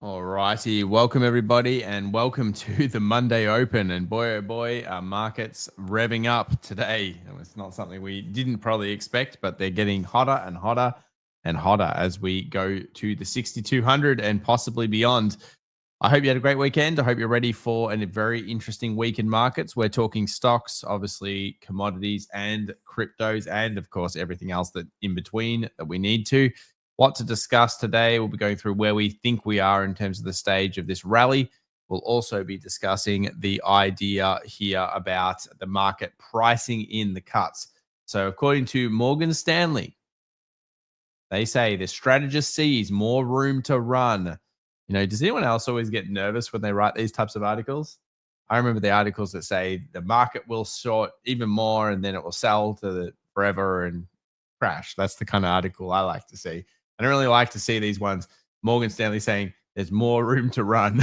All righty, welcome everybody, and welcome to the Monday Open. And boy, oh boy, our markets revving up today. It's not something we didn't probably expect, but they're getting hotter and hotter and hotter as we go to the 6,200 and possibly beyond. I hope you had a great weekend. I hope you're ready for a very interesting week in markets. We're talking stocks, obviously commodities and cryptos, and of course everything else that in between that we need to. Lot to discuss today. We'll be going through where we think we are in terms of the stage of this rally. We'll also be discussing the idea here about the market pricing in the cuts. So according to Morgan Stanley, they say the strategist sees more room to run. Does anyone else always get nervous when they write these types of articles? I remember the articles that say the market will short even more and then it will sell to the forever and crash. That's the kind of article I like to see. I don't really like to see these ones. Morgan Stanley saying there's more room to run.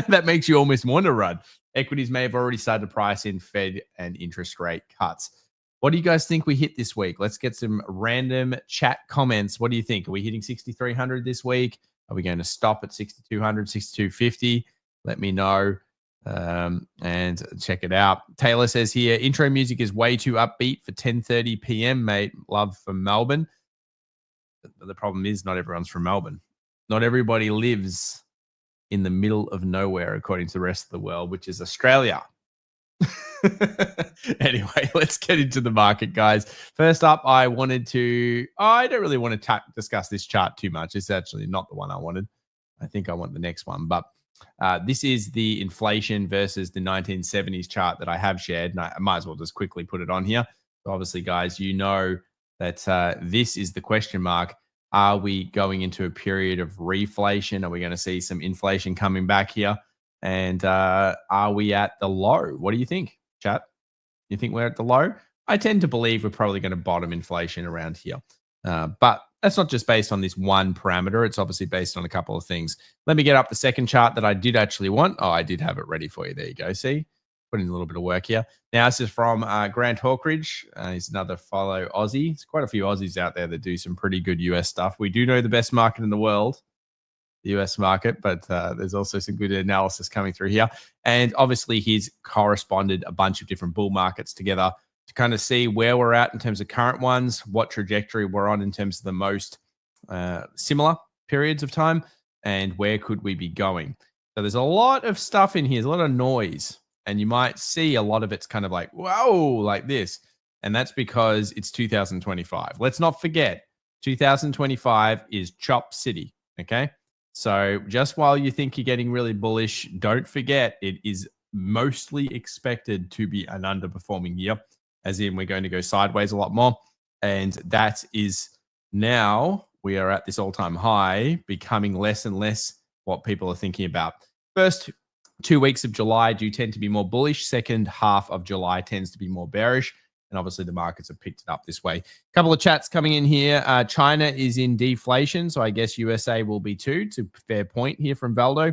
That makes you almost want to run. Equities may have already started to price in Fed and interest rate cuts. What do you guys think we hit this week? Let's get some random chat comments. What do you think? Are we hitting 6,300 this week? Are we going to stop at 6,200, 6,250? Let me know and check it out. Taylor says here, intro music is way too upbeat for 10:30 p.m., mate. Love from Melbourne. The problem is not everyone's from Melbourne. Not everybody lives in the middle of nowhere, according to the rest of the world, which is Australia. Anyway, let's get into the market, guys. First up, I don't really want to discuss this chart too much. It's actually not the one I wanted. I think I want the next one. But this is the inflation versus the 1970s chart that I have shared. And I might as well just quickly put it on here. So obviously, guys, you know that this is the question mark. Are we going into a period of reflation? Are we going to see some inflation coming back here? And are we at the low? What do you think, chat? You think we're at the low? I tend to believe we're probably going to bottom inflation around here. But that's not just based on this one parameter. It's obviously based on a couple of things. Let me get up the second chart that I did actually want. Oh, I did have it ready for you. There you go. See? Put in a little bit of work here. Now, this is from Grant Hawkridge. He's another fellow Aussie. There's quite a few Aussies out there that do some pretty good US stuff. We do know the best market in the world, the US market, but there's also some good analysis coming through here. And obviously, he's corresponded a bunch of different bull markets together to kind of see where we're at in terms of current ones, what trajectory we're on in terms of the most similar periods of time, and where could we be going. So there's a lot of stuff in here. There's a lot of noise. And you might see a lot of it's kind of like, whoa, like this. And that's because it's 2025. Let's not forget, 2025 is Chop City, okay? So just while you think you're getting really bullish, don't forget it is mostly expected to be an underperforming year, as in we're going to go sideways a lot more. And that is now we are at this all-time high, becoming less and less what people are thinking about. First 2 weeks of July do tend to be more bullish. Second half of July tends to be more bearish. And obviously the markets have picked it up this way. A couple of chats coming in here. China is in deflation. So I guess USA will be too. It's a fair point here from Valdo.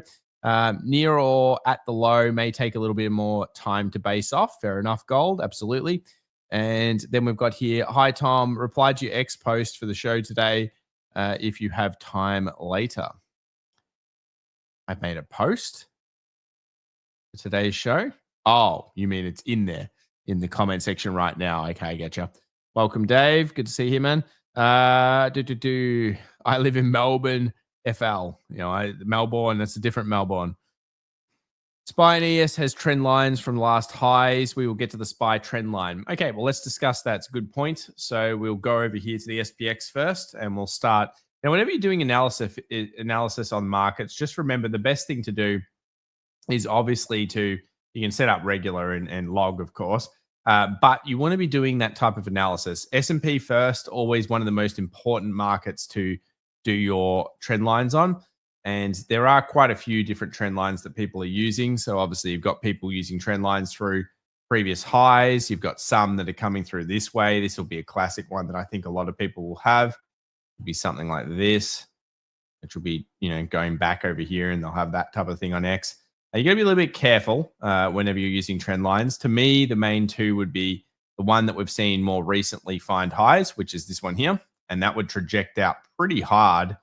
Near or at the low may take a little bit more time to base off. Fair enough, gold. Absolutely. And then we've got here, hi, Tom. Replied to your X post for the show today if you have time later. I made a post for today's show. Oh, you mean it's in there in the comment section right now. Okay, I getcha. Welcome, Dave. Good to see you, man. I live in Melbourne, FL. Melbourne, that's a different Melbourne. SPY and ES has trend lines from last highs. We will get to the SPY trend line. Okay, well, let's discuss that. It's a good point. So we'll go over here to the SPX first, and we'll start. Now, whenever you're doing analysis on markets, just remember the best thing to do is obviously you can set up regular and log, of course, but you want to be doing that type of analysis. S&P first, always one of the most important markets to do your trend lines on. And there are quite a few different trend lines that people are using. So obviously you've got people using trend lines through previous highs. You've got some that are coming through this way. This will be a classic one that I think a lot of people will have. It'll be something like this, which will be, going back over here, and they'll have that type of thing on X. You got to be a little bit careful whenever you're using trend lines. To me, the main two would be the one that we've seen more recently find highs, which is this one here. And that would traject out pretty hard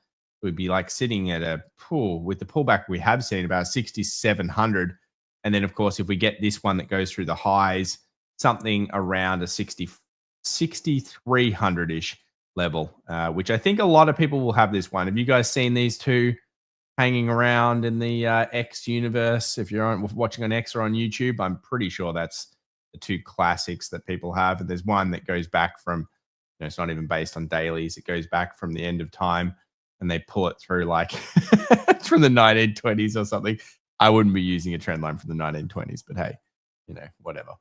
we'd be like sitting at a pool with the pullback we have seen about 6,700. And then, of course, if we get this one that goes through the highs, something around a 6,300-ish level, which I think a lot of people will have this one. Have you guys seen these two hanging around in the X universe? If you're watching on X or on YouTube, I'm pretty sure that's the two classics that people have. And there's one that goes back from, it's not even based on dailies. It goes back from the end of time, and they pull it through like it's from the 1920s or something. I wouldn't be using a trend line from the 1920s, but hey, whatever.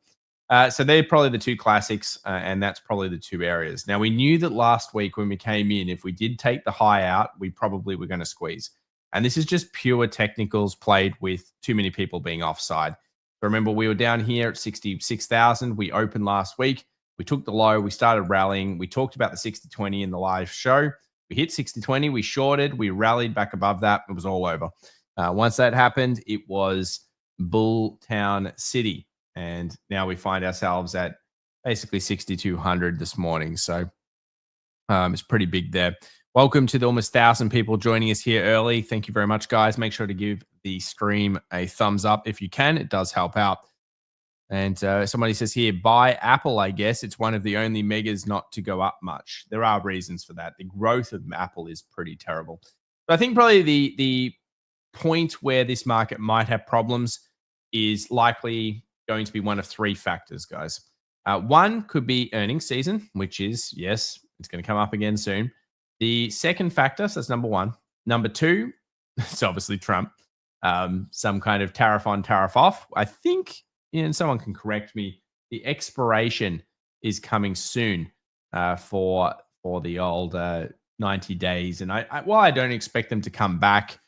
So they're probably the two classics, and that's probably the two areas. Now, we knew that last week when we came in, if we did take the high out, we probably were going to squeeze. And this is just pure technicals played with too many people being offside. Remember, we were down here at 66,000. We opened last week. We took the low. We started rallying. We talked about the 60-20 in the live show. We hit 60-20. We shorted. We rallied back above that. It was all over. Once that happened, it was Bull Town City. And now we find ourselves at basically 6,200 this morning. So it's pretty big there. Welcome to the almost 1,000 people joining us here early. Thank you very much, guys. Make sure to give the stream a thumbs up if you can. It does help out. And somebody says here, buy Apple, I guess. It's one of the only megas not to go up much. There are reasons for that. The growth of Apple is pretty terrible. But I think probably the point where this market might have problems is likely going to be one of three factors, guys. One could be earnings season, which is, yes, it's going to come up again soon. The second factor, so that's number one. Number two, it's obviously Trump. Some kind of tariff on, tariff off. I think, and someone can correct me, the expiration is coming soon for the old 90 days. And while I don't expect them to come back,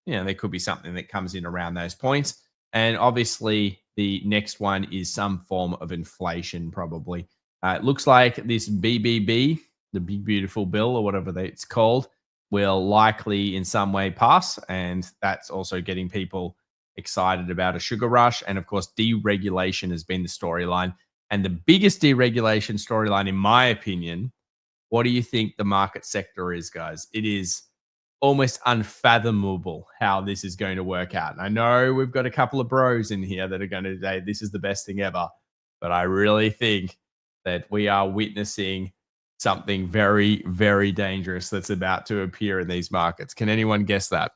there could be something that comes in around those points. And obviously, the next one is some form of inflation, probably. It looks like this BBB, the Big Beautiful Bill, or whatever it's called, will likely in some way pass. And that's also getting people excited about a sugar rush. And of course, deregulation has been the storyline. And the biggest deregulation storyline, in my opinion, what do you think the market sector is, guys? It is almost unfathomable how this is going to work out. And I know we've got a couple of bros in here that are going to say this is the best thing ever. But I really think that we are witnessing something very, very dangerous that's about to appear in these markets. Can anyone guess that?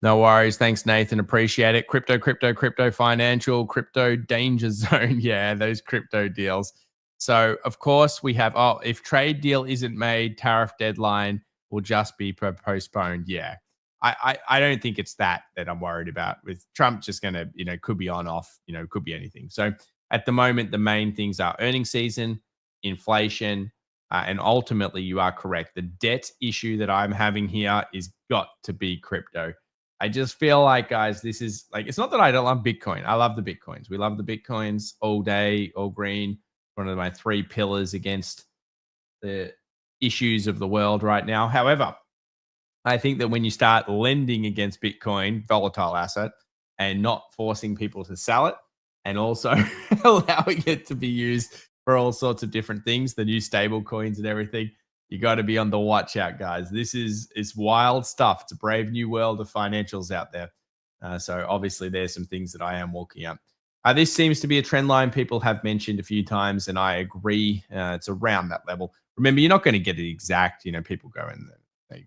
No worries. Thanks, Nathan. Appreciate it. Crypto financial, crypto danger zone. Yeah, those crypto deals. So, of course, we have, if trade deal isn't made, tariff deadline will just be postponed. Yeah. I don't think it's that I'm worried about. With Trump just going to, could be on, off, could be anything. So at the moment, the main things are earnings season, inflation, and ultimately you are correct. The debt issue that I'm having here is got to be crypto. I just feel like, guys, this is like, it's not that I don't love Bitcoin. I love the Bitcoins. We love the Bitcoins all day, all green. One of my three pillars against the issues of the world right now. However, I think that when you start lending against Bitcoin, volatile asset, and not forcing people to sell it, and also allowing it to be used for all sorts of different things, the new stable coins and everything, you got to be on the watch out, guys. It's wild stuff. It's a brave new world of financials out there. So obviously there's some things that I am walking up. This seems to be a trend line people have mentioned a few times, and I agree. It's around that level. Remember, you're not going to get it exact. People go and they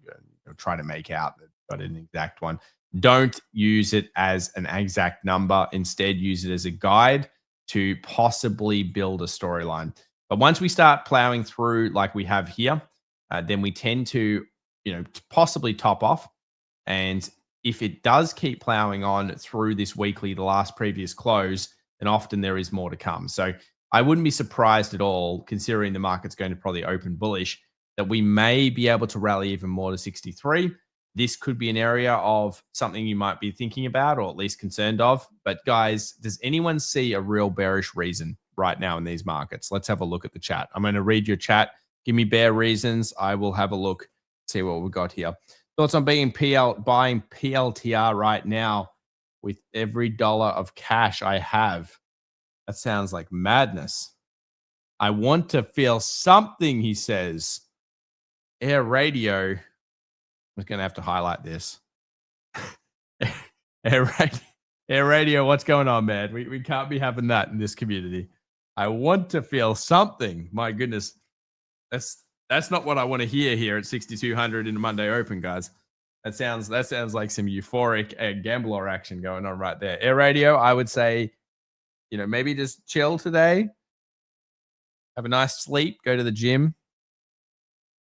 try to make out they've got an exact one. Don't use it as an exact number. Instead, use it as a guide to possibly build a storyline. But once we start plowing through like we have here, then we tend to, possibly top off. And if it does keep plowing on through this weekly, the last previous close, then often there is more to come. So I wouldn't be surprised at all, considering the market's going to probably open bullish, that we may be able to rally even more to 63. This could be an area of something you might be thinking about, or at least concerned of. But guys, does anyone see a real bearish reason right now in these markets? Let's have a look at the chat. I'm going to read your chat. Give me bear reasons. I will have a look, see what we've got here. Thoughts on buying PLTR right now? with every dollar of cash I have. That sounds like madness. I want to feel something, he says. Air Radio. I'm going to have to highlight this. Air Radio. Air Radio, what's going on, man? We can't be having that in this community. I want to feel something. My goodness. That's not what I want to hear here at 6,200 in the Monday Open, guys. That sounds like some euphoric gambler action going on right there. Air Radio, I would say, maybe just chill today. Have a nice sleep, go to the gym,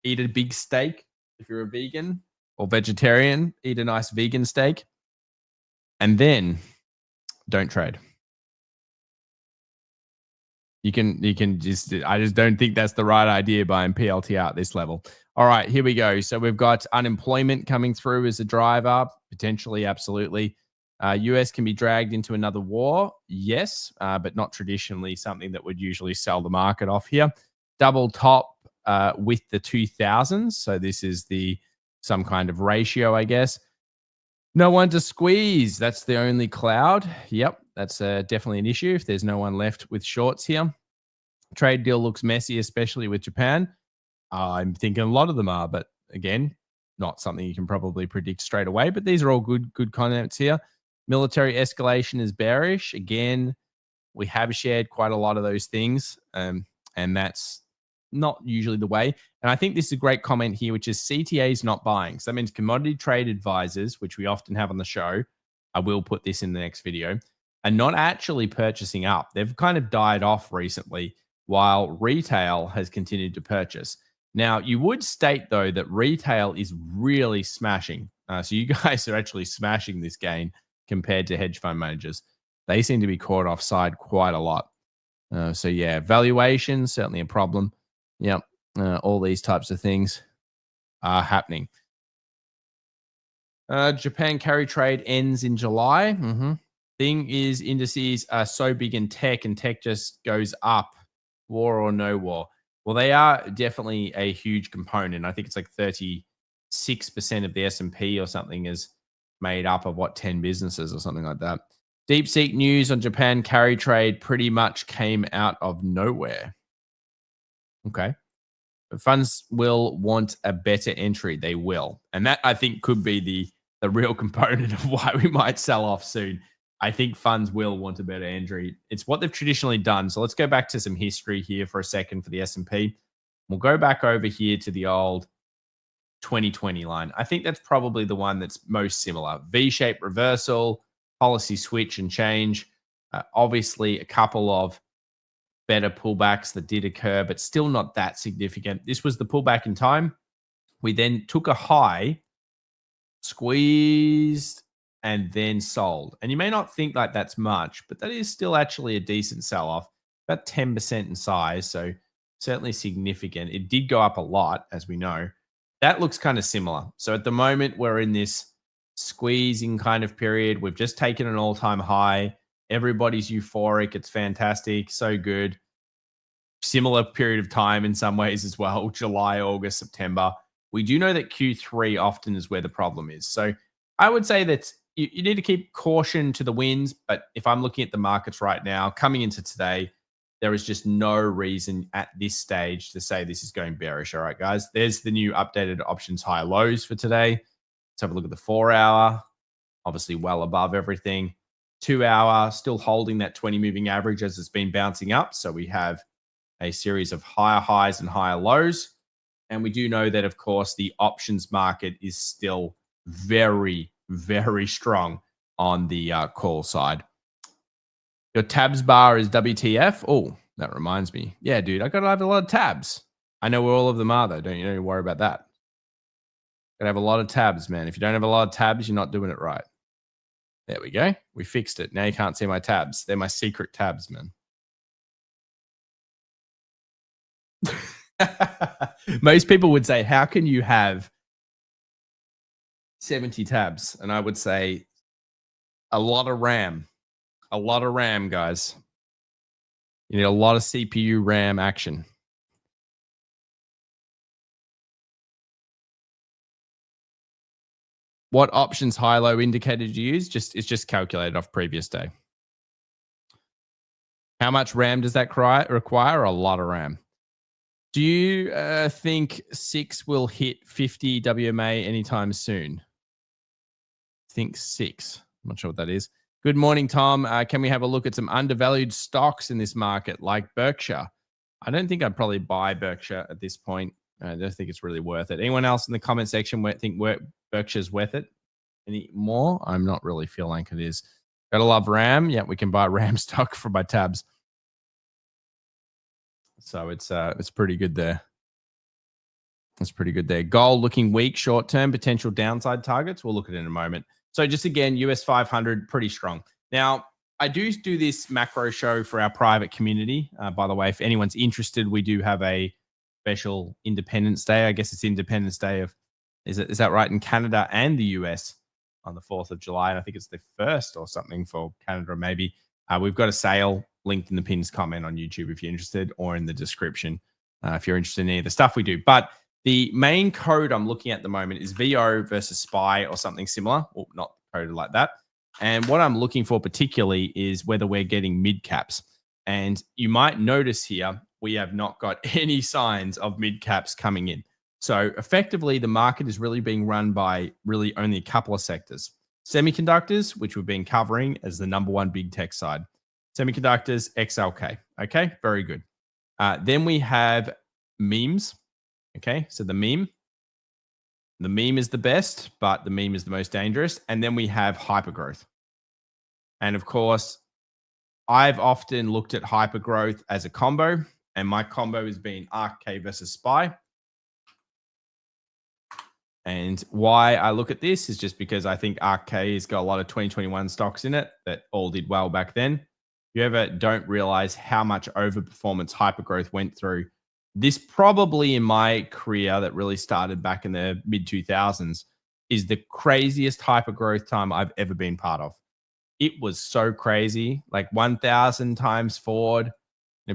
eat a big steak if you're a vegan or vegetarian, eat a nice vegan steak, and then don't trade. You can just, I just don't think that's the right idea buying PLT at this level. All right, here we go. So we've got unemployment coming through as a driver, potentially, absolutely. US can be dragged into another war, yes, but not traditionally something that would usually sell the market off here. Double top with the 2000s. So this is some kind of ratio, I guess. No one to squeeze. That's the only cloud. Yep, that's definitely an issue if there's no one left with shorts here. Trade deal looks messy, especially with Japan. I'm thinking a lot of them are, but again, not something you can probably predict straight away. But these are all good comments here. Military escalation is bearish. Again, we have shared quite a lot of those things, and that's not usually the way. And I think this is a great comment here, which is CTAs not buying. So that means commodity trade advisors, which we often have on the show. I will put this in the next video, are not actually purchasing up. They've kind of died off recently while retail has continued to purchase. Now, you would state, though, that retail is really smashing. So you guys are actually smashing this gain compared to hedge fund managers. They seem to be caught offside quite a lot. So, yeah, valuation, certainly a problem. Yep, all these types of things are happening. Japan carry trade ends in July. Thing is, indices are so big in tech, and tech just goes up, war or no war. Well, they are definitely a huge component. I think it's like 36% of the S&P or something is made up of 10 businesses or something like that. DeepSeek news on Japan carry trade pretty much came out of nowhere. Okay. But funds will want a better entry. They will. And that, I think, could be the real component of why we might sell off soon. I think funds will want a better entry. It's what they've traditionally done. So let's go back to some history here for a second for the S&P. We'll go back over here to the old 2020 line. I think that's probably the one that's most similar. V-shaped reversal, policy switch and change. Obviously, a couple of better pullbacks that did occur, but still not that significant. This was the pullback in time. We then took a high, squeezed, and then sold. And you may not think like that's much, but that is still actually a decent sell-off, about 10% in size, so certainly significant. It did go up a lot, as we know. That looks kind of similar. So at the moment, we're in this squeezing kind of period. We've just taken an all-time high. Everybody's euphoric. It's fantastic. So good. Similar period of time in some ways as well. July, August, September. We do know that Q3 often is where the problem is. So I would say that you need to keep caution to the winds. But if I'm looking at the markets right now, coming into today, there is just no reason at this stage to say this is going bearish. All right, guys. There's the new updated options high lows for today. Let's have a look at the 4 hour. Obviously well above everything. 2 hour, still holding that 20 moving average as it's been bouncing up. So we have a series of higher highs and higher lows. And we do know that, of course, the options market is still very, very strong on the call side. Your tabs bar is WTF. Oh, that reminds me. Yeah, dude, I got to have a lot of tabs. I know where all of them are, though. Don't you worry about that. Got to have a lot of tabs, man. If you don't have a lot of tabs, you're not doing it right. There we go. We fixed it. Now you can't see my tabs. They're my secret tabs, man. Most people would say, how can you have 70 tabs? And I would say a lot of RAM. A lot of RAM, guys. You need a lot of CPU RAM action. What options high-low indicator do you use? It's just calculated off previous day. How much RAM does that require? A lot of RAM. Do you think 6 will hit 50 WMA anytime soon? Think 6. I'm not sure what that is. Good morning, Tom. Can we have a look at some undervalued stocks in this market like Berkshire? I don't think I'd probably buy Berkshire at this point. I don't think it's really worth it. Anyone else in the comment section think Berkshire's worth it any more? I'm not really feeling like it is. Gotta love RAM. Yeah, we can buy RAM stock for my tabs. So it's pretty good there. That's pretty good there. Gold looking weak short term, potential downside targets. We'll look at it in a moment. So just again, US 500, pretty strong. Now, I do this macro show for our private community. By the way, if anyone's interested, we do have a special Independence Day. I guess it's Independence Day is that right, in Canada and the US on the 4th of July. And I think it's the 1st or something for Canada, maybe. We've got a sale linked in the pinned comment on YouTube if you're interested, or in the description if you're interested in any of the stuff we do. But the main code I'm looking at the moment is VO versus SPY or something similar. Well, not coded like that. And what I'm looking for particularly is whether we're getting mid caps. And you might notice here, we have not got any signs of mid caps coming in. So effectively, the market is really being run by really only a couple of sectors. Semiconductors, which we've been covering as the number one big tech side. Semiconductors, XLK. Okay, very good. Then we have memes. Okay, so the meme is the best, but the meme is the most dangerous. And then we have hypergrowth. And of course, I've often looked at hypergrowth as a combo, and my combo has been ARK-K versus SPY. And why I look at this is just because I think ARK-K has got a lot of 2021 stocks in it that all did well back then. You ever don't realize how much overperformance hypergrowth went through. This probably in my career that really started back in the mid 2000s is the craziest hypergrowth time I've ever been part of. It was so crazy, like 1,000 times forward.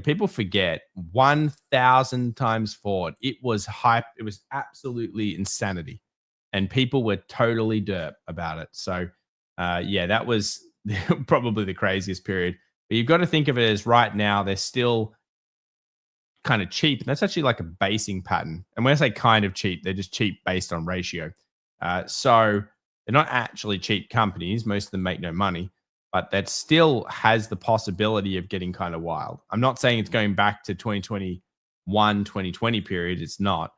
People forget 1,000 times forward. It was hype. It was absolutely insanity. And people were totally derp about it. So yeah, that was probably the craziest period. But you've got to think of it as right now, they're still kind of cheap. And that's actually like a basing pattern. And when I say kind of cheap, they're just cheap based on ratio. So they're not actually cheap companies. Most of them make no money, but that still has the possibility of getting kind of wild. I'm not saying it's going back to 2021, 2020 period. It's not.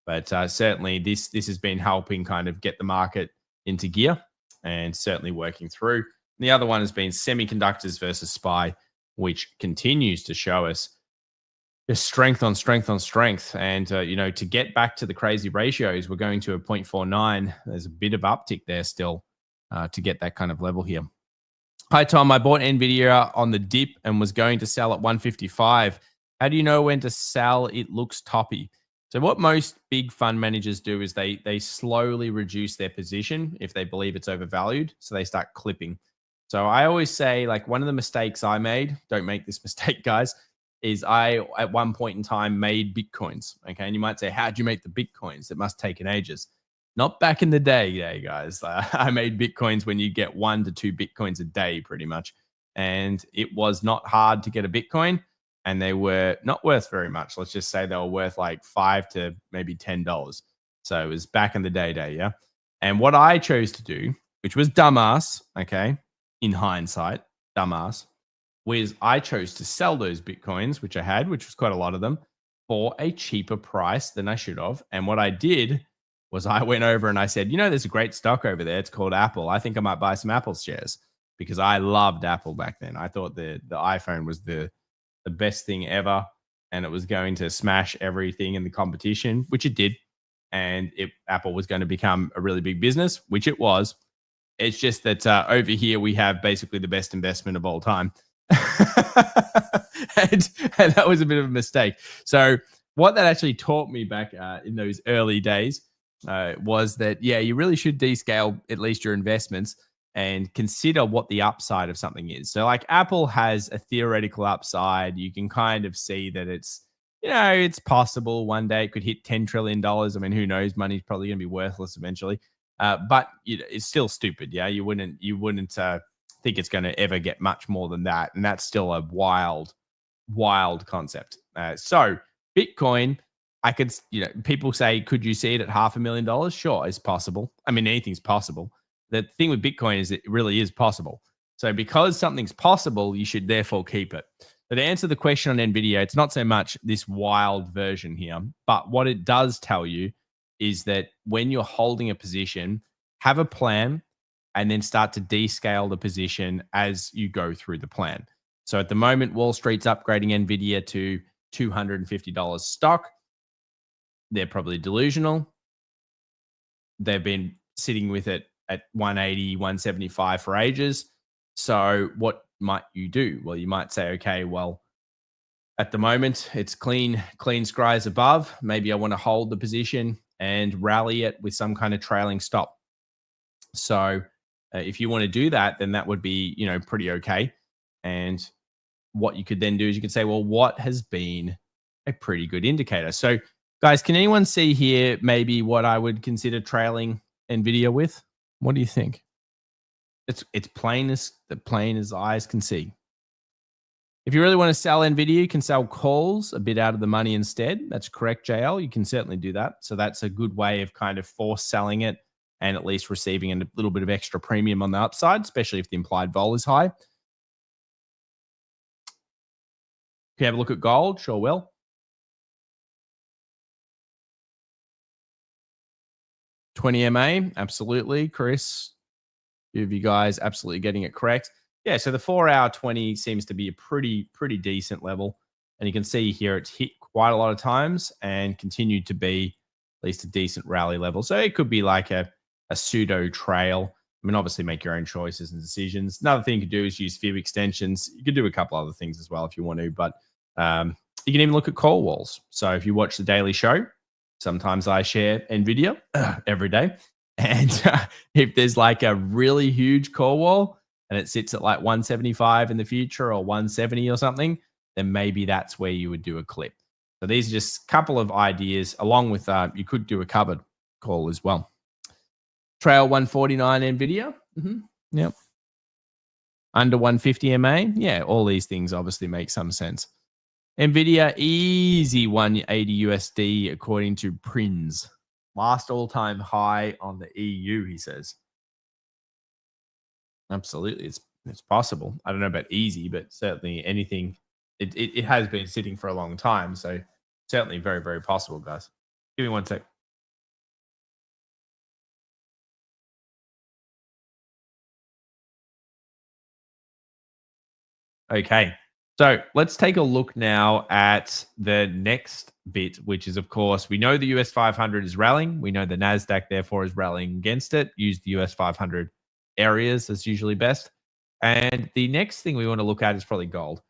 But certainly this has been helping kind of get the market into gear and certainly working through. And the other one has been semiconductors versus SPY, which continues to show us just strength on strength on strength. And, to get back to the crazy ratios, we're going to a 0.49. There's a bit of uptick there still to get that kind of level here. Hi, Tom. I bought Nvidia on the dip and was going to sell at 155. How do you know when to sell? It looks toppy. So what most big fund managers do is they slowly reduce their position if they believe it's overvalued. So they start clipping. So I always say, like, one of the mistakes I made, don't make this mistake, guys, is I, at one point in time, made Bitcoins. Okay. And you might say, how'd you make the Bitcoins? It must have taken ages. Not back in the day, guys. I made Bitcoins when you get 1 to 2 Bitcoins a day, pretty much. And it was not hard to get a Bitcoin. And they were not worth very much. Let's just say they were worth like $5 to maybe $10. So it was back in the day, yeah. And what I chose to do, which was dumbass, okay, in hindsight, dumbass, was I chose to sell those Bitcoins, which I had, which was quite a lot of them, for a cheaper price than I should have. And what I did was I went over and I said, there's a great stock over there. It's called Apple. I think I might buy some Apple shares, because I loved Apple back then. I thought the iPhone was the best thing ever, and it was going to smash everything in the competition, which it did. And Apple was going to become a really big business, which it was. It's just that over here we have basically the best investment of all time. and that was a bit of a mistake. So what that actually taught me back in those early days was that, you really should descale at least your investments and consider what the upside of something is. So like Apple has a theoretical upside. You can kind of see that it's, it's possible one day it could hit $10 trillion. I mean, who knows? Money's probably going to be worthless eventually. But it's still stupid. Yeah, you wouldn't think it's going to ever get much more than that, and that's still a wild concept. So Bitcoin, I could, people say, could you see it at $500,000? Sure, it's possible. I mean, anything's possible. The thing with Bitcoin is it really is possible. So because something's possible, you should therefore keep it. But to answer the question on Nvidia, it's not so much this wild version here, but what it does tell you is that when you're holding a position, have a plan and then start to descale the position as you go through the plan. So at the moment, Wall Street's upgrading Nvidia to $250 stock. They're probably delusional. They've been sitting with it at 180, 175 for ages. So what might you do? Well, you might say, okay, well, at the moment, it's clean skies above. Maybe I want to hold the position and rally it with some kind of trailing stop. So if you want to do that, then that would be, pretty okay. And what you could then do is you could say, well, what has been a pretty good indicator? So guys, can anyone see here maybe what I would consider trailing Nvidia with? What do you think? It's plain as eyes can see. If you really want to sell Nvidia, you can sell calls a bit out of the money instead. That's correct, JL. You can certainly do that. So that's a good way of kind of force selling it and at least receiving a little bit of extra premium on the upside, especially if the implied vol is high. Can you have a look at gold? Sure will. $20 MA, absolutely. Chris, few of you guys absolutely getting it correct. Yeah, so the 4-hour 20 seems to be a pretty decent level. And you can see here it's hit quite a lot of times and continued to be at least a decent rally level. So it could be like a pseudo trail. I mean, obviously make your own choices and decisions. Another thing you could do is use fib extensions. You could do a couple other things as well if you want to, but you can even look at call walls. So if you watch the daily show, sometimes I share Nvidia every day. And if there's like a really huge call wall and it sits at like 175 in the future or 170 or something, then maybe that's where you would do a clip. So these are just a couple of ideas along with you could do a covered call as well. Trail 149 Nvidia. Yep. Under 150 MA. Yeah, all these things obviously make some sense. Nvidia easy 180 USD according to Prins. Last all-time high on the EU, he says. Absolutely, it's possible. I don't know about easy, but certainly anything. It has been sitting for a long time, so certainly very, very possible, guys. Give me one sec. Okay, so let's take a look now at the next bit, which is, of course, we know the US 500 is rallying. We know the NASDAQ, therefore, is rallying against it. Use the US 500 areas. That's usually best. And the next thing we want to look at is probably gold,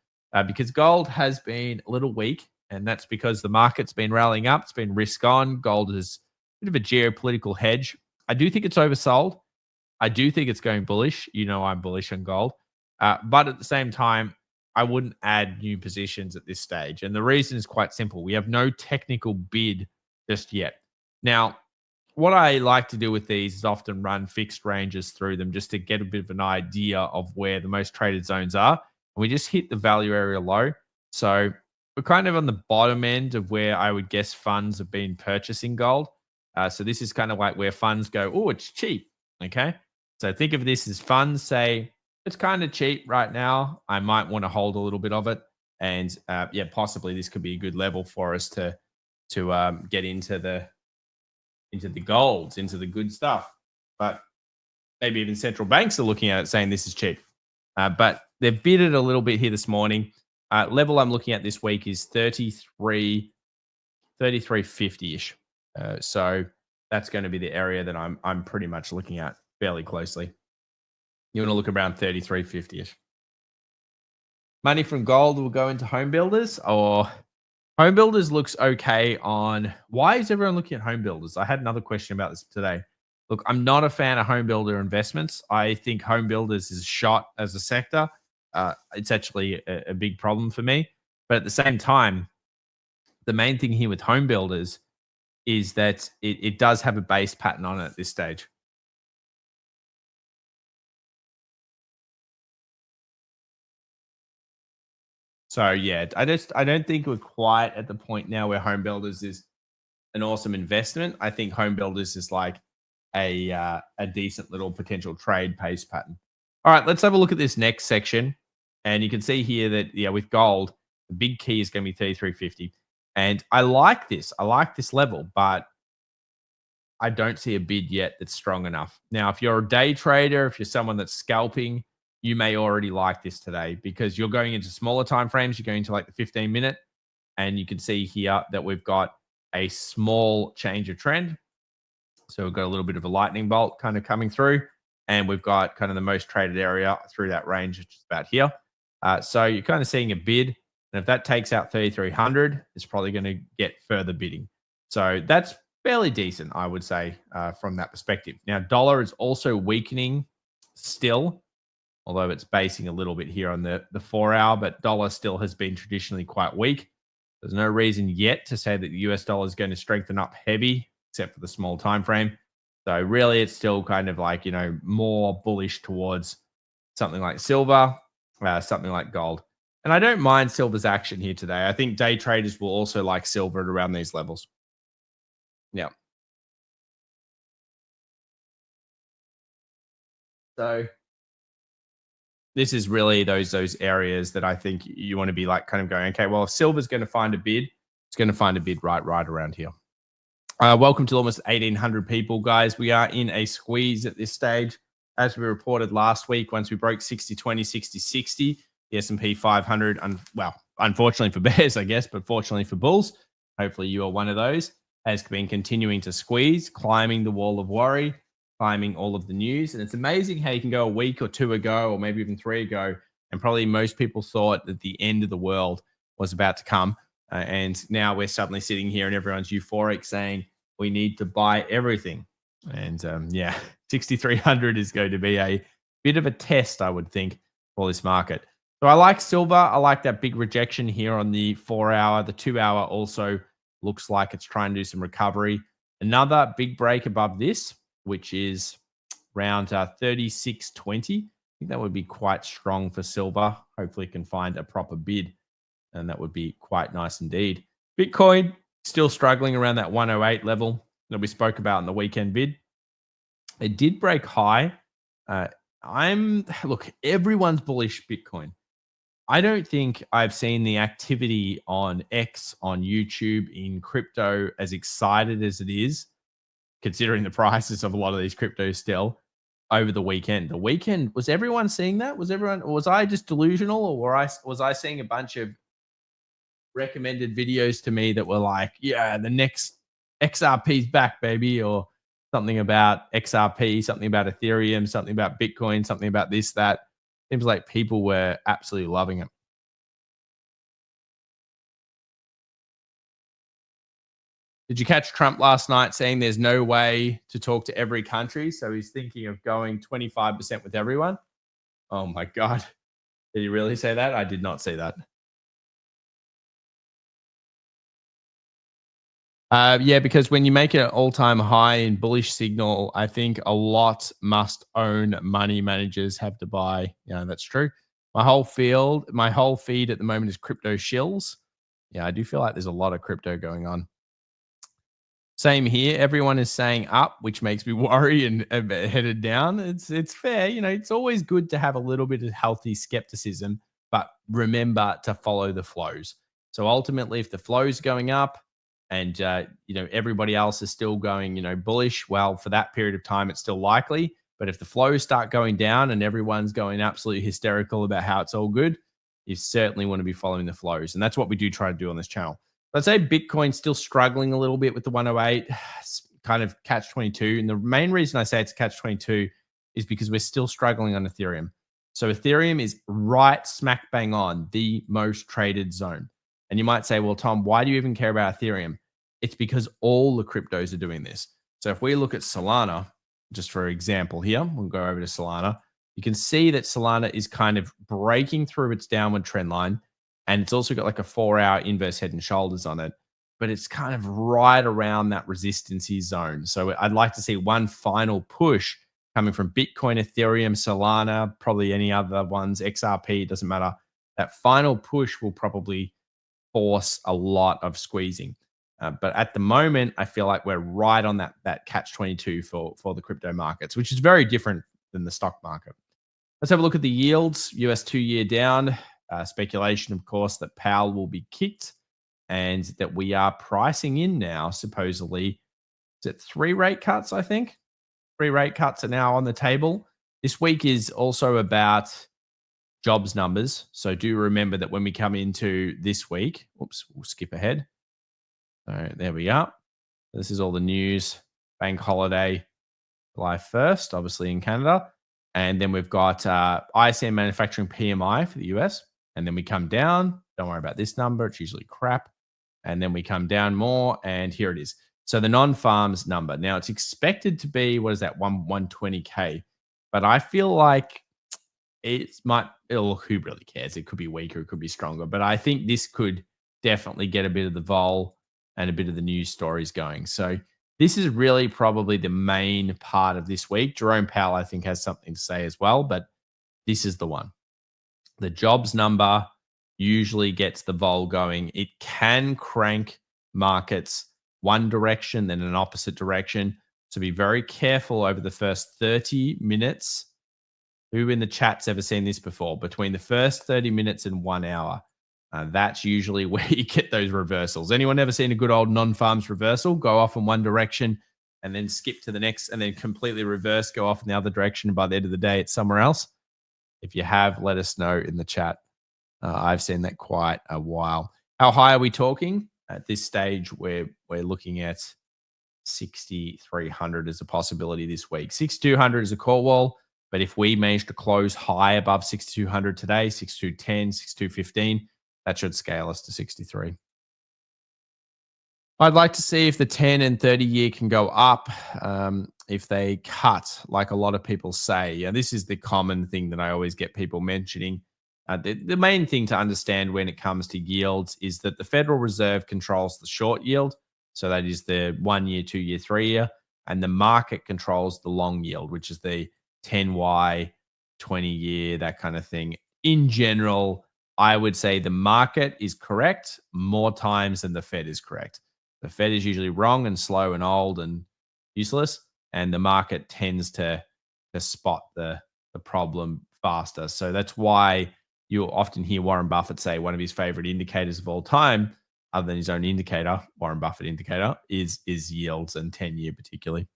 because gold has been a little weak, and that's because the market's been rallying up. It's been risk on. Gold is a bit of a geopolitical hedge. I do think it's oversold. I do think it's going bullish. I'm bullish on gold. But at the same time, I wouldn't add new positions at this stage. And the reason is quite simple. We have no technical bid just yet. Now, what I like to do with these is often run fixed ranges through them just to get a bit of an idea of where the most traded zones are. And we just hit the value area low. So we're kind of on the bottom end of where I would guess funds have been purchasing gold. So this is kind of like where funds go, oh, it's cheap. Okay. So think of this as funds say, it's kind of cheap right now. I might want to hold a little bit of it. And yeah, possibly this could be a good level for us to get into the golds, into the good stuff. But maybe even central banks are looking at it saying this is cheap. But they've bid it a little bit here this morning. Level I'm looking at this week is 33.50-ish. So that's going to be the area that I'm pretty much looking at fairly closely. You want to look around 33.50-ish. Money from gold will go into home builders, or home builders looks okay on. Why is everyone looking at home builders? I had another question about this today. Look, I'm not a fan of home builder investments. I think home builders is shot as a sector. It's actually a big problem for me. But at the same time, the main thing here with home builders is that it does have a base pattern on it at this stage. So yeah, I don't think we're quite at the point now where home builders is an awesome investment. I think home builders is like a decent little potential trade pace pattern. All right, let's have a look at this next section, and you can see here that yeah, with gold, the big key is going to be 3350, and I like this. I like this level, but I don't see a bid yet that's strong enough. Now, if you're a day trader, if you're someone that's scalping, you may already like this today because you're going into smaller time frames. You're going to like the 15-minute, and you can see here that we've got a small change of trend. So we've got a little bit of a lightning bolt kind of coming through, and we've got kind of the most traded area through that range, which is about here. So you're kind of seeing a bid, and if that takes out 3,300, it's probably going to get further bidding. So that's fairly decent, I would say, from that perspective. Now, dollar is also weakening still, although it's basing a little bit here on the 4-hour, but dollar still has been traditionally quite weak. There's no reason yet to say that the US dollar is going to strengthen up heavy, except for the small time frame. So really, it's still kind of like, you know, more bullish towards something like silver, something like gold. And I don't mind silver's action here today. I think day traders will also like silver at around these levels. Yeah. So this is really those areas that I think you want to be like kind of going, okay, well, if silver's going to find a bid, it's going to find a bid right around here. Welcome to almost 1,800 people, guys. We are in a squeeze at this stage. As we reported last week, once we broke 60-20, 60-60, the SP 500, well, unfortunately for bears, I guess, but fortunately for bulls, hopefully you are one of those, has been continuing to squeeze, climbing the wall of worry, climbing all of the news. And it's amazing how you can go a week or two ago, or maybe even 3 ago, and probably most people thought that the end of the world was about to come. And now we're suddenly sitting here and everyone's euphoric saying we need to buy everything. And yeah, 6,300 is going to be a bit of a test, I would think, for this market. So I like silver. I like that big rejection here on the 4-hour. The 2-hour also looks like it's trying to do some recovery. Another big break above this, which is around 36.20. I think that would be quite strong for silver. Hopefully it can find a proper bid, and that would be quite nice indeed. Bitcoin still struggling around that 108 level that we spoke about in the weekend bid. It did break high. Look, everyone's bullish Bitcoin. I don't think I've seen the activity on X, on YouTube, in crypto as excited as it is, considering the prices of a lot of these cryptos still, over the weekend. The weekend, was everyone seeing that? Was I just delusional, or was I seeing a bunch of recommended videos to me that were like, yeah, the next XRP's back, baby, or something about XRP, something about Ethereum, something about Bitcoin, something about this, that. Seems like people were absolutely loving it. Did you catch Trump last night saying there's no way to talk to every country? So he's thinking of going 25% with everyone. Oh my God. Did he really say that? I did not see that. Yeah, because when you make it an all-time high in bullish signal, I think a lot must own money managers have to buy. Yeah, that's true. My whole feed at the moment is crypto shills. Yeah, I do feel like there's a lot of crypto going on. Same here. Everyone is saying up, which makes me worry and headed down. It's fair. You know, it's always good to have a little bit of healthy skepticism, but remember to follow the flows. So ultimately, if the flow's going up, and you know, everybody else is still going, you know, bullish, well, for that period of time it's still likely. But if the flows start going down and everyone's going absolutely hysterical about how it's all good, you certainly want to be following the flows. And that's what we do try to do on this channel. I'd say Bitcoin's still struggling a little bit with the 108. It's kind of catch 22. And the main reason I say it's catch 22 is because we're still struggling on Ethereum. So Ethereum is right smack bang on the most traded zone. And you might say, well, Tom, why do you even care about Ethereum? It's because all the cryptos are doing this. So if we look at Solana, just for example here, we'll go over to Solana. You can see that Solana is kind of breaking through its downward trend line. And it's also got like a 4-hour inverse head and shoulders on it. But it's kind of right around that resistancy zone. So I'd like to see one final push coming from Bitcoin, Ethereum, Solana, probably any other ones, XRP, doesn't matter. that final push will probably force a lot of squeezing. But at the moment, I feel like we're right on that catch 22 for the crypto markets, which is very different than the stock market. Let's have a look at the yields. US 2-year down. Speculation, of course, that Powell will be kicked and that we are pricing in now, supposedly, is it 3 rate cuts, I think? 3 rate cuts are now on the table. This week is also about jobs numbers. So do remember that when we come into this week, oops, we'll skip ahead. So there we are. This is all the news. Bank holiday, July 1st, obviously in Canada. And then we've got ISM manufacturing PMI for the US. And then we come down. Don't worry about this number. It's usually crap. And then we come down more. And here it is. So the non-farms number. Now it's expected to be, what is that, 120K. But I feel like look, who really cares? It could be weaker, it could be stronger. But I think this could definitely get a bit of the vol and a bit of the news stories going. So this is really probably the main part of this week. Jerome Powell, I think, has something to say as well, but this is the one. The jobs number usually gets the vol going. It can crank markets one direction, then an opposite direction. So be very careful over the first 30 minutes. Who in the chat's ever seen this before? Between the first 30 minutes and 1 hour. That's usually where you get those reversals. Anyone ever seen a good old non-farms reversal? Go off in one direction and then skip to the next and then completely reverse, go off in the other direction. And by the end of the day, it's somewhere else. If you have, let us know in the chat. I've seen that quite a while. How high are we talking? At this stage, we're looking at 6,300 as a possibility this week. 6,200 is a call wall. But if we manage to close high above 6,200 today, 6,210, 6,215, that should scale us to 63. I'd like to see if the 10 and 30 year can go up if they cut, like a lot of people say. Yeah, this is the common thing that I always get people mentioning. The main thing to understand when it comes to yields is that the Federal Reserve controls the short yield. So that is the 1 year, 2 year, 3 year. And the market controls the long yield, which is the 10Y, 20 year, that kind of thing. In general, I would say the market is correct more times than the Fed is correct. The Fed is usually wrong and slow and old and useless, and the market tends to spot the problem faster. So that's why you'll often hear Warren Buffett say one of his favorite indicators of all time, other than his own indicator, Warren Buffett indicator, is yields, and 10-year particularly.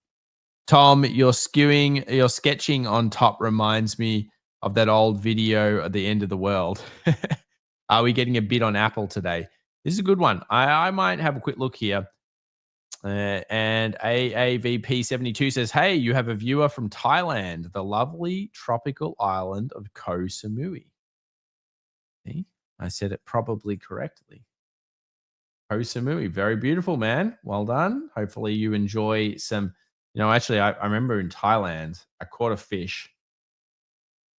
Tom, your sketching on top reminds me of that old video at the end of the world. Are we getting a bid on Apple today? This is a good one. I might have a quick look here. And AAVP72 says, hey, you have a viewer from Thailand, the lovely tropical island of Koh Samui. See? I said it probably correctly. Koh Samui, very beautiful, man. Well done. Hopefully you enjoy some, actually, I remember in Thailand, I caught a fish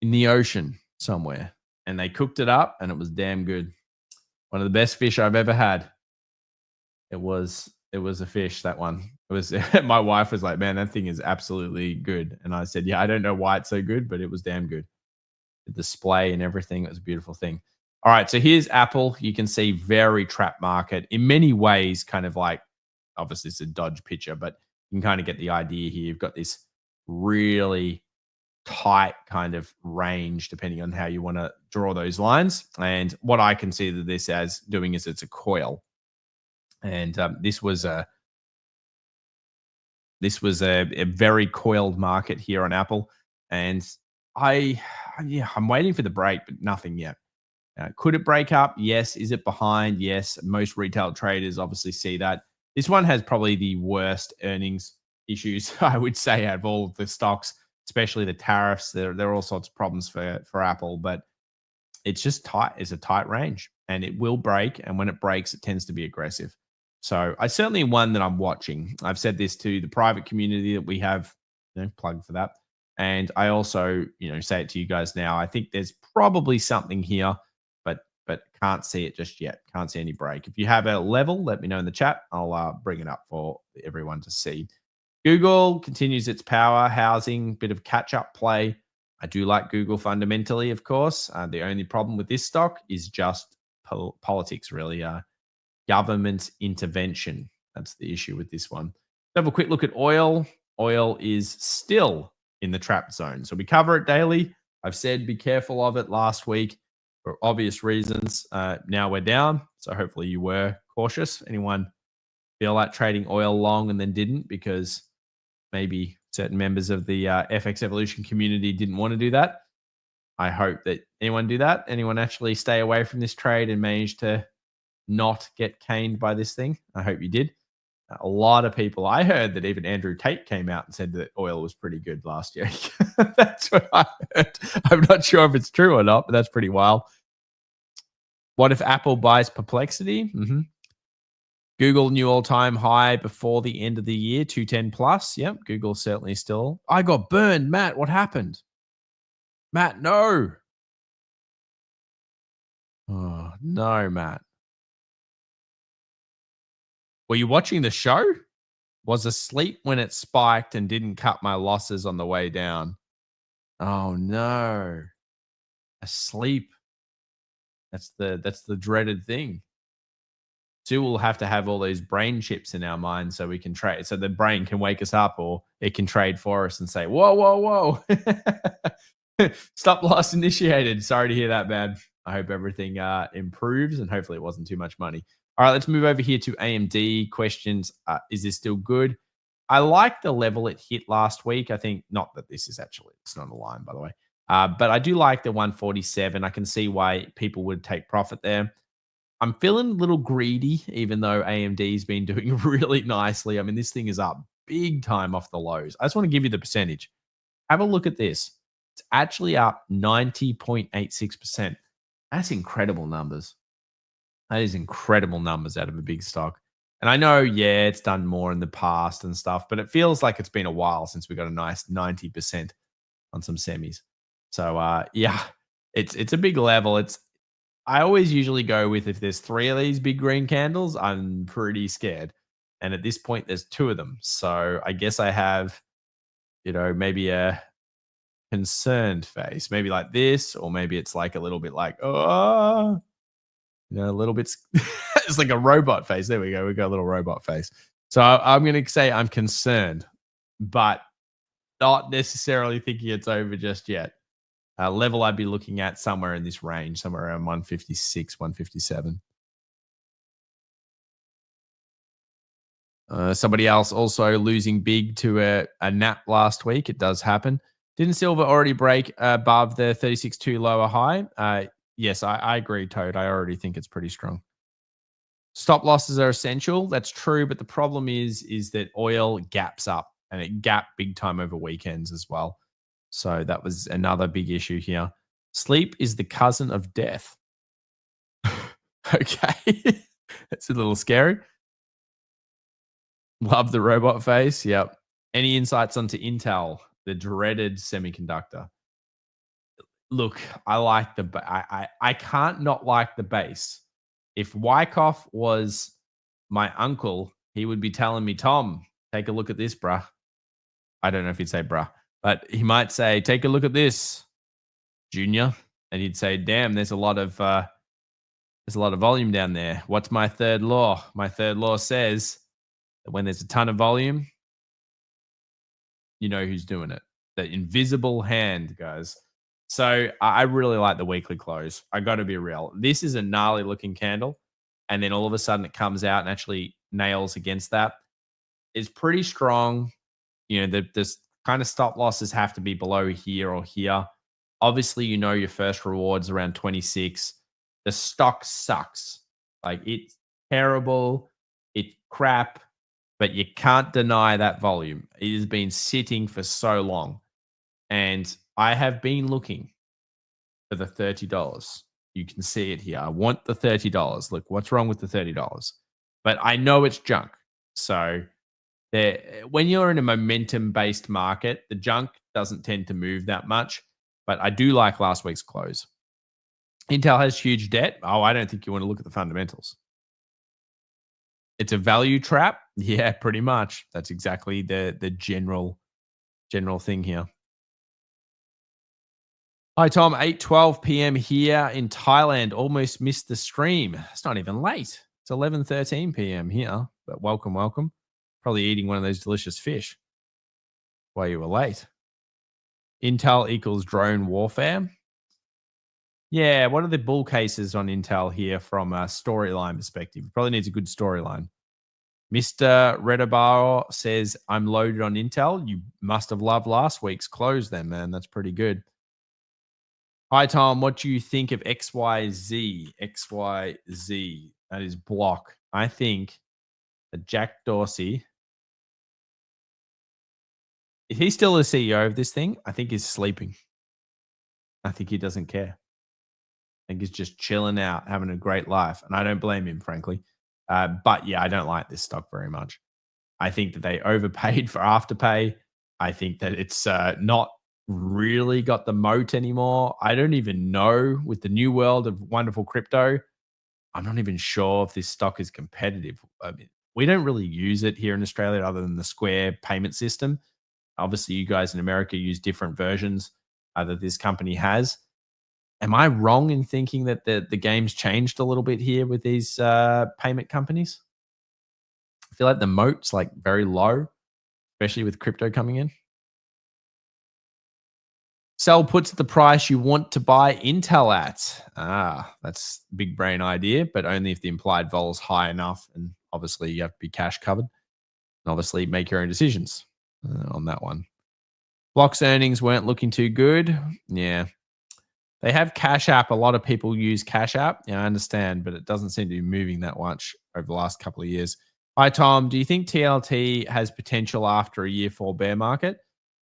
in the ocean somewhere, and they cooked it up, and it was damn good. One of the best fish I've ever had. It was a fish, that one. It was. My wife was like, man, that thing is absolutely good. And I said, yeah, I don't know why it's so good, but it was damn good. The display and everything, it was a beautiful thing. All right, so here's Apple. You can see very trap market in many ways, kind of like, obviously it's a dodge picture, but you can kind of get the idea here. You've got this really tight kind of range, depending on how you want to draw those lines. And what I consider this as doing is it's a coil. And this was a very coiled market here on Apple. And I'm waiting for the break, but nothing yet. Could it break up? Yes. Is it behind? Yes. Most retail traders obviously see that. This one has probably the worst earnings issues, I would say, out of all of the stocks, especially the tariffs. There are all sorts of problems for Apple, but it's just tight. It's a tight range, and it will break. And when it breaks, it tends to be aggressive. So I certainly one that I'm watching. I've said this to the private community that we have, plug for that. And I also, say it to you guys now. I think there's probably something here, but can't see it just yet. Can't see any break. If you have a level, let me know in the chat. I'll bring it up for everyone to see. Google continues its power housing, bit of catch-up play. I do like Google fundamentally, of course. The only problem with this stock is just politics, really. Government intervention. That's the issue with this one. Let's have a quick look at oil. Oil is still in the trap zone. So we cover it daily. I've said be careful of it last week for obvious reasons. Now we're down. So hopefully you were cautious. Anyone feel like trading oil long and then didn't because maybe certain members of the FX Evolution community didn't want to do that? I hope that anyone do that. Anyone actually stay away from this trade and manage to not get caned by this thing? I hope you did. A lot of people, I heard that even Andrew Tate came out and said that oil was pretty good last year. That's what I heard. I'm not sure if it's true or not, but that's pretty wild. What if Apple buys Perplexity? Google new all-time high before the end of the year, 210 plus. Yep, Google certainly still. I got burned. Matt, what happened? Matt, no. Oh, no, Matt. Were you watching the show? Was asleep when it spiked and didn't cut my losses on the way down. Oh no. Asleep. That's the dreaded thing. So we'll have to have all these brain chips in our mind so we can trade. So the brain can wake us up or it can trade for us and say, whoa, whoa, whoa. Stop loss initiated. Sorry to hear that, man. I hope everything improves and hopefully it wasn't too much money. All right, let's move over here to AMD questions. Is this still good? I like the level it hit last week. I think not that this is actually, it's not a line, by the way. But I do like the 147. I can see why people would take profit there. I'm feeling a little greedy, even though AMD's been doing really nicely. I mean, this thing is up big time off the lows. I just want to give you the percentage. Have a look at this. It's actually up 90.86%. That's incredible numbers. That is incredible numbers out of a big stock. And I know, yeah, it's done more in the past and stuff, but it feels like it's been a while since we got a nice 90% on some semis. So, yeah, it's a big level. I always usually go with if there's 3 of these big green candles, I'm pretty scared. And at this point, there's 2 of them. So I guess I have, maybe a concerned face, maybe like this, or maybe it's like a little bit like, oh, a little bit. It's like a robot face. There we go. We got a little robot face. So I'm going to say I'm concerned, but not necessarily thinking it's over just yet. Level I'd be looking at somewhere in this range, somewhere around 156, 157. Somebody else also losing big to a nap last week. It does happen. Didn't silver already break above the 36.2 lower high? Yes, I agree, Toad. I already think it's pretty strong. Stop losses are essential. That's true, but the problem is that oil gaps up, and it gapped big time over weekends as well. So that was another big issue here. Sleep is the cousin of death. Okay. That's a little scary. Love the robot face. Yep. Any insights onto Intel, the dreaded semiconductor? Look, I like I can't not like the base. If Wyckoff was my uncle, he would be telling me, Tom, take a look at this, bruh. I don't know if he'd say bruh, but he might say, take a look at this, Junior. And he'd say, damn, there's a lot of volume down there. What's my third law? My third law says that when there's a ton of volume, you know who's doing it. The invisible hand, guys. So I really like the weekly close. I got to be real. This is a gnarly looking candle. And then all of a sudden it comes out and actually nails against that. It's pretty strong. This kind of stop losses have to be below here or here. Obviously, your first reward's around 26. The stock sucks. Like, it's terrible. It's crap. But you can't deny that volume. It has been sitting for so long. And I have been looking for the $30. You can see it here. I want the $30. Look, what's wrong with the $30? But I know it's junk. So when you're in a momentum-based market, the junk doesn't tend to move that much. But I do like last week's close. Intel has huge debt. Oh, I don't think you want to look at the fundamentals. It's a value trap. Yeah, pretty much. That's exactly the general thing here. Hi, Tom. 8:12 p.m. here in Thailand. Almost missed the stream. It's not even late. It's 11:13 p.m. here. But welcome, welcome. Probably eating one of those delicious fish while you were late. Intel equals drone warfare. Yeah, what are the bull cases on Intel here from a storyline perspective? Probably needs a good storyline. Mr. Redabar says, I'm loaded on Intel. You must have loved last week's close then, man. That's pretty good. Hi, Tom. What do you think of XYZ? XYZ. That is block. I think that Jack Dorsey, if he's still the CEO of this thing, I think he's sleeping. I think he doesn't care. I think he's just chilling out, having a great life. And I don't blame him, frankly. But yeah, I don't like this stock very much. I think that they overpaid for Afterpay. I think that it's not really got the moat anymore. I don't even know with the new world of wonderful crypto. I'm not even sure if this stock is competitive. I mean, we don't really use it here in Australia other than the Square payment system. Obviously, you guys in America use different versions that this company has. Am I wrong in thinking that the game's changed a little bit here with these payment companies? I feel like the moat's like very low, especially with crypto coming in. Sell puts at the price you want to buy Intel at. That's big brain idea, but only if the implied vol is high enough. And obviously, you have to be cash covered. And obviously, make your own decisions on that one. Block's earnings weren't looking too good. Yeah. They have Cash App. A lot of people use Cash App. Yeah, I understand, but it doesn't seem to be moving that much over the last couple of years. Hi, Tom. Do you think TLT has potential after a year 4 bear market?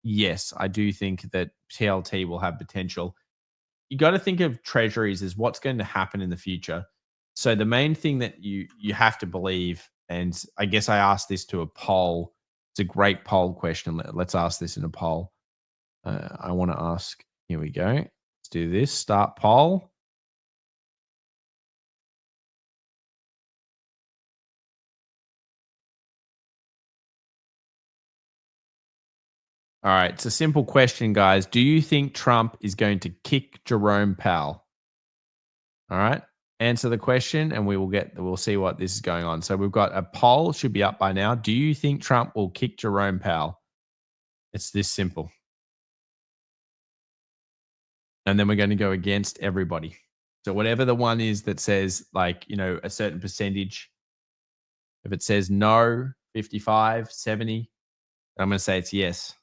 Yes, I do think that TLT will have potential. You got to think of treasuries as what's going to happen in the future. So the main thing that you have to believe, and I guess I asked this to a poll. It's a great poll question. Let's ask this in a poll. I want to ask. Here we go. Let's do this. Start poll. All right. It's a simple question, guys. Do you think Trump is going to kick Jerome Powell? All right. Answer the question and we'll see what this is going on. So we've got a poll, should be up by now. Do you think Trump will kick Jerome Powell? It's this simple. And then we're going to go against everybody. So whatever the one is that says like, a certain percentage, if it says no, 55, 70, I'm going to say it's yes.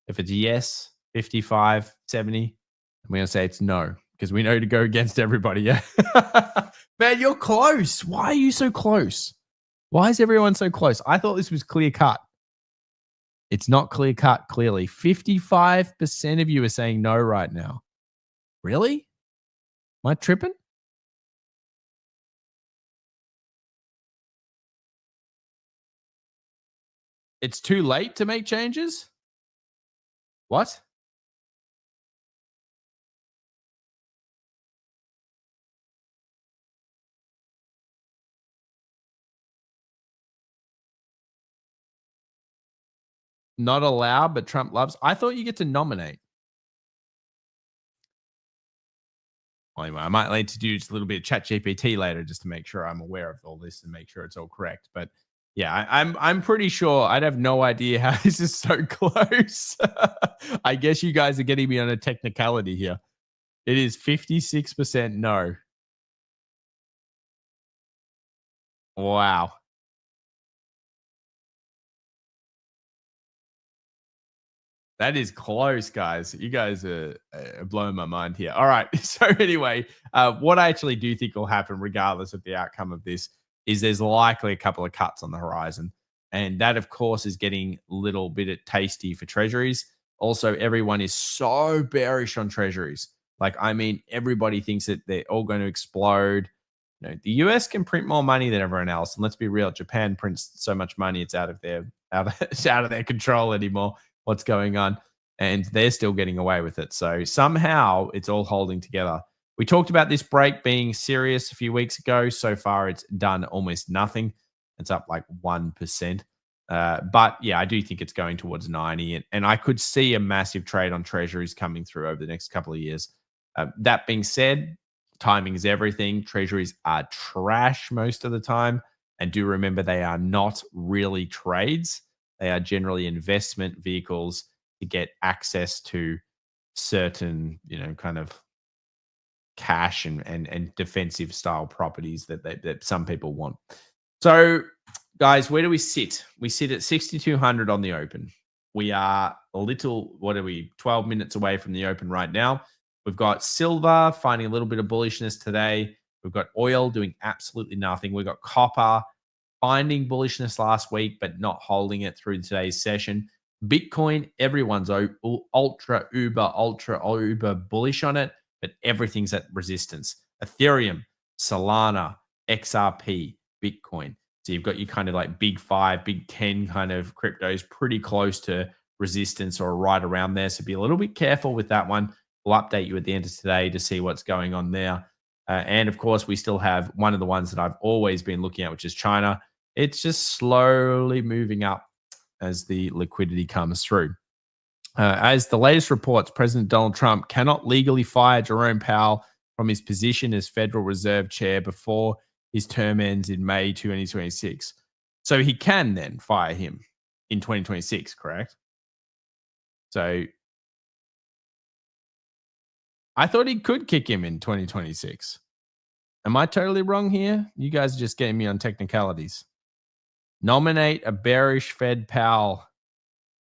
If it's yes, 55, 70, I'm going to say it's no because we know to go against everybody. Yeah. Man, you're close. Why are you so close? Why is everyone so close? I thought this was clear cut. It's not clear cut, clearly. 55% of you are saying no right now. Really? Am I tripping? It's too late to make changes? What? Not allowed, but Trump loves. I thought you get to nominate. Well, anyway, I might need to do just a little bit of chat GPT later just to make sure I'm aware of all this and make sure it's all correct. But yeah, I'm pretty sure. I'd have no idea how this is so close. I guess you guys are getting me on a technicality here. It is 56% no. Wow. That is close, guys. You guys are blowing my mind here. All right. So anyway, what I actually do think will happen, regardless of the outcome of this, is there's likely a couple of cuts on the horizon. And that, of course, is getting a little bit tasty for treasuries. Also, everyone is so bearish on treasuries. Like, I mean, everybody thinks that they're all going to explode. The US can print more money than everyone else. And let's be real, Japan prints so much money, it's out of their control anymore. What's going on, and they're still getting away with it. So somehow it's all holding together. We talked about this break being serious a few weeks ago. So far, it's done almost nothing. It's up like 1%. But yeah, I do think it's going towards 90, and I could see a massive trade on treasuries coming through over the next couple of years. That being said, timing is everything. Treasuries are trash most of the time, and do remember they are not really trades. They are generally investment vehicles to get access to certain, kind of cash and defensive style properties that some people want. So, guys, where do we sit? We sit at 6,200 on the open. We are a little, 12 minutes away from the open right now. We've got silver finding a little bit of bullishness today. We've got oil doing absolutely nothing. We've got copper finding bullishness last week, but not holding it through today's session. Bitcoin, everyone's ultra, uber bullish on it, but everything's at resistance. Ethereum, Solana, XRP, Bitcoin. So you've got your kind of like big 5, big 10 kind of cryptos pretty close to resistance or right around there. So be a little bit careful with that one. We'll update you at the end of today to see what's going on there. And of course, we still have one of the ones that I've always been looking at, which is China. It's just slowly moving up as the liquidity comes through. As the latest reports, President Donald Trump cannot legally fire Jerome Powell from his position as Federal Reserve Chair before his term ends in May 2026. So he can then fire him in 2026, correct? So I thought he could kick him in 2026. Am I totally wrong here? You guys are just getting me on technicalities. Nominate a bearish Fed Powell.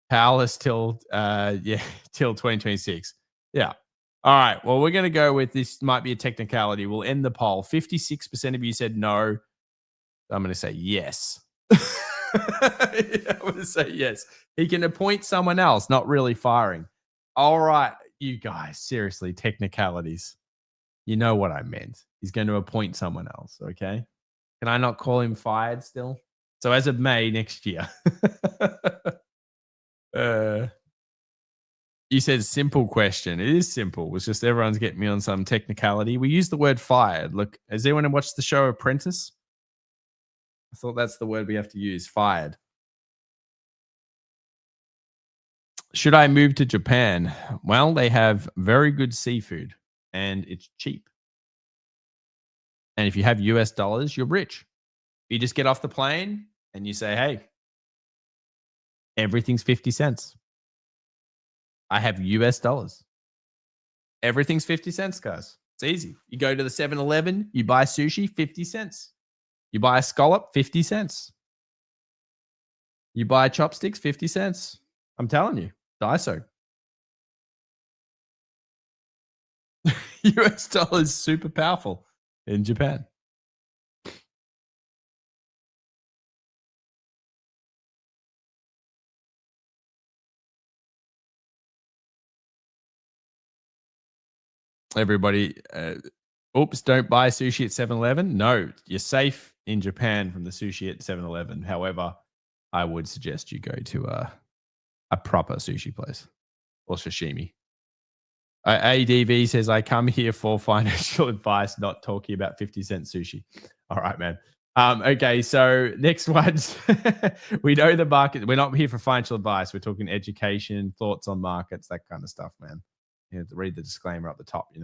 Powell is till 2026. Yeah. All right. Well, we're going to go with this. Might be a technicality. We'll end the poll. 56% of you said no. I'm going to say yes. I'm going to say yes. He can appoint someone else, not really firing. All right, you guys. Seriously, technicalities. You know what I meant. He's going to appoint someone else. Okay. Can I not call him fired still? So as of May next year. You said simple question. It is simple. It's just everyone's getting me on some technicality. We use the word fired. Look, has anyone watched the show Apprentice? I thought that's the word we have to use, fired. Should I move to Japan? Well, they have very good seafood and it's cheap. And if you have US dollars, you're rich. You just get off the plane and you say, hey, everything's 50 cents. I have US dollars. Everything's 50 cents, guys. It's easy. You go to the 7-Eleven, you buy sushi, 50 cents. You buy a scallop, 50 cents. You buy chopsticks, 50 cents. I'm telling you, Daiso. US dollar is super powerful in Japan. Everybody, don't buy sushi at 7-Eleven. No, you're safe in Japan from the sushi at 7-Eleven. However, I would suggest you go to a proper sushi place or sashimi. ADV says, I come here for financial advice, not talking about 50-cent sushi. All right, man. Okay, so next one. We know the market. We're not here for financial advice. We're talking education, thoughts on markets, that kind of stuff, man. You have to read the disclaimer up the top,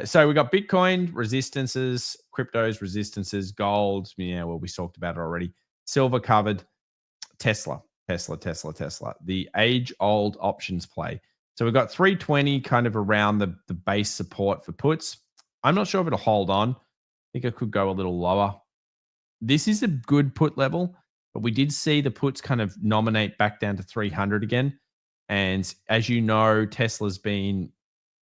So we got Bitcoin, resistances, cryptos, resistances, gold. Yeah, well, we talked about it already. Silver covered, Tesla. The age-old options play. So we've got 320 kind of around the base support for puts. I'm not sure if it'll hold on. I think it could go a little lower. This is a good put level, but we did see the puts kind of nominate back down to 300 again. And as you know, Tesla's been,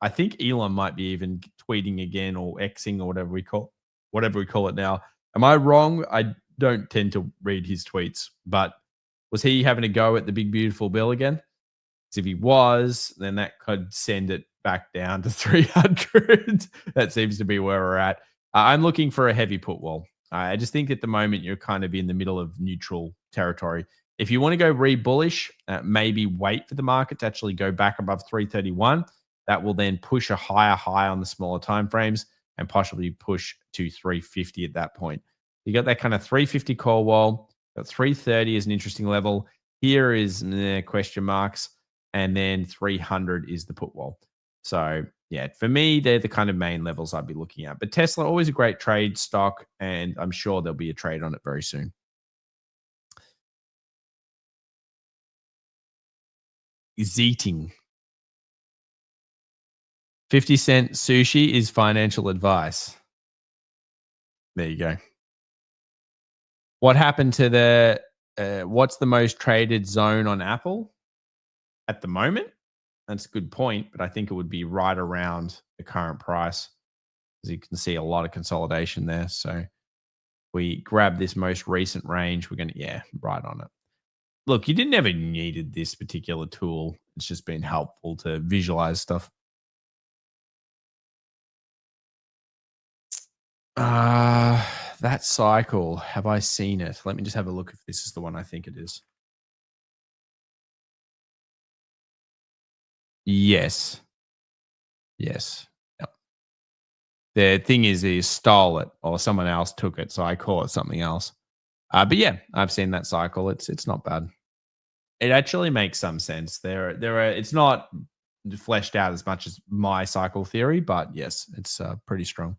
I think Elon might be even tweeting again or Xing or whatever we call it now. Am I wrong? I don't tend to read his tweets, but was he having a go at the big beautiful bill again? Because if he was, then that could send it back down to 300. That seems to be where we're at. I'm looking for a heavy put wall. I just think at the moment you're kind of in the middle of neutral territory. If you want to go bullish, maybe wait for the market to actually go back above 331. That will then push a higher high on the smaller time frames and possibly push to 350 at that point. You got that kind of 350 call wall. But 330 is an interesting level. Here is question marks. And then 300 is the put wall. So, yeah, for me, they're the kind of main levels I'd be looking at. But Tesla, always a great trade stock. And I'm sure there'll be a trade on it very soon. Is eating. 50-cent sushi is financial advice. There you go. What happened to the what's the most traded zone on Apple at the moment? That's a good point, but I think it would be right around the current price. As you can see, a lot of consolidation there. So we grab this most recent range, we're going to, yeah, right on it. Look, you didn't ever needed this particular tool. It's just been helpful to visualize stuff. That cycle, have I seen it? Let me just have a look if this is the one I think it is. Yes. Yes. Yep. The thing is, he stole it or someone else took it, so I call it something else. But yeah, I've seen that cycle. It's not bad. It actually makes some sense. It's not fleshed out as much as my cycle theory, but yes, it's pretty strong.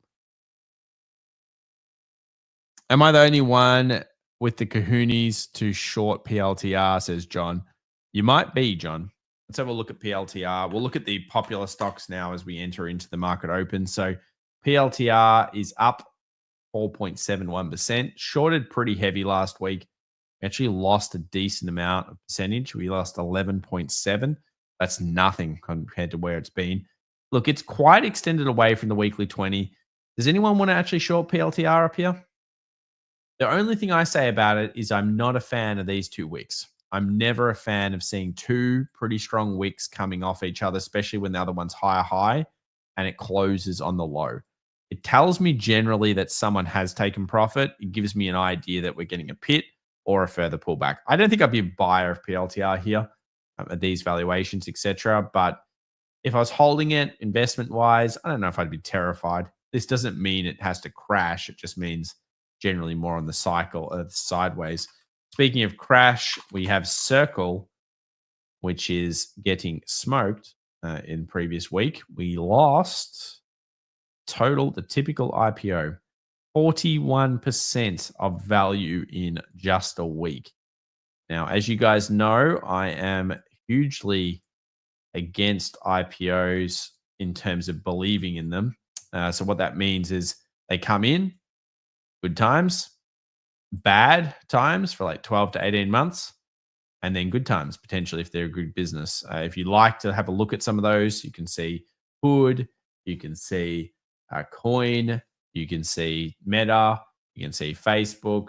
Am I the only one with the kahunas to short PLTR, says John? You might be, John. Let's have a look at PLTR. We'll look at the popular stocks now as we enter into the market open. So PLTR is up 4.71%. Shorted pretty heavy last week. Actually lost a decent amount of percentage. We lost 11.7. That's nothing compared to where it's been. Look, it's quite extended away from the weekly 20. Does anyone want to actually short PLTR up here? The only thing I say about it is I'm not a fan of these 2 wicks. I'm never a fan of seeing two pretty strong wicks coming off each other, especially when the other one's high and it closes on the low. It tells me generally that someone has taken profit. It gives me an idea that we're getting a pit or a further pullback. I don't think I'd be a buyer of PLTR here at these valuations, etc. But if I was holding it investment-wise, I don't know if I'd be terrified. This doesn't mean it has to crash. It just means generally more on the cycle of sideways. Speaking of crash, we have Circle, which is getting smoked in previous week. We lost the typical IPO, 41% of value in just a week. Now, as you guys know, I am hugely against IPOs in terms of believing in them. So what that means is they come in, good times, bad times for like 12 to 18 months, and then good times potentially if they're a good business. If you'd like to have a look at some of those, you can see Hood, you can see Coin, you can see Meta, you can see Facebook,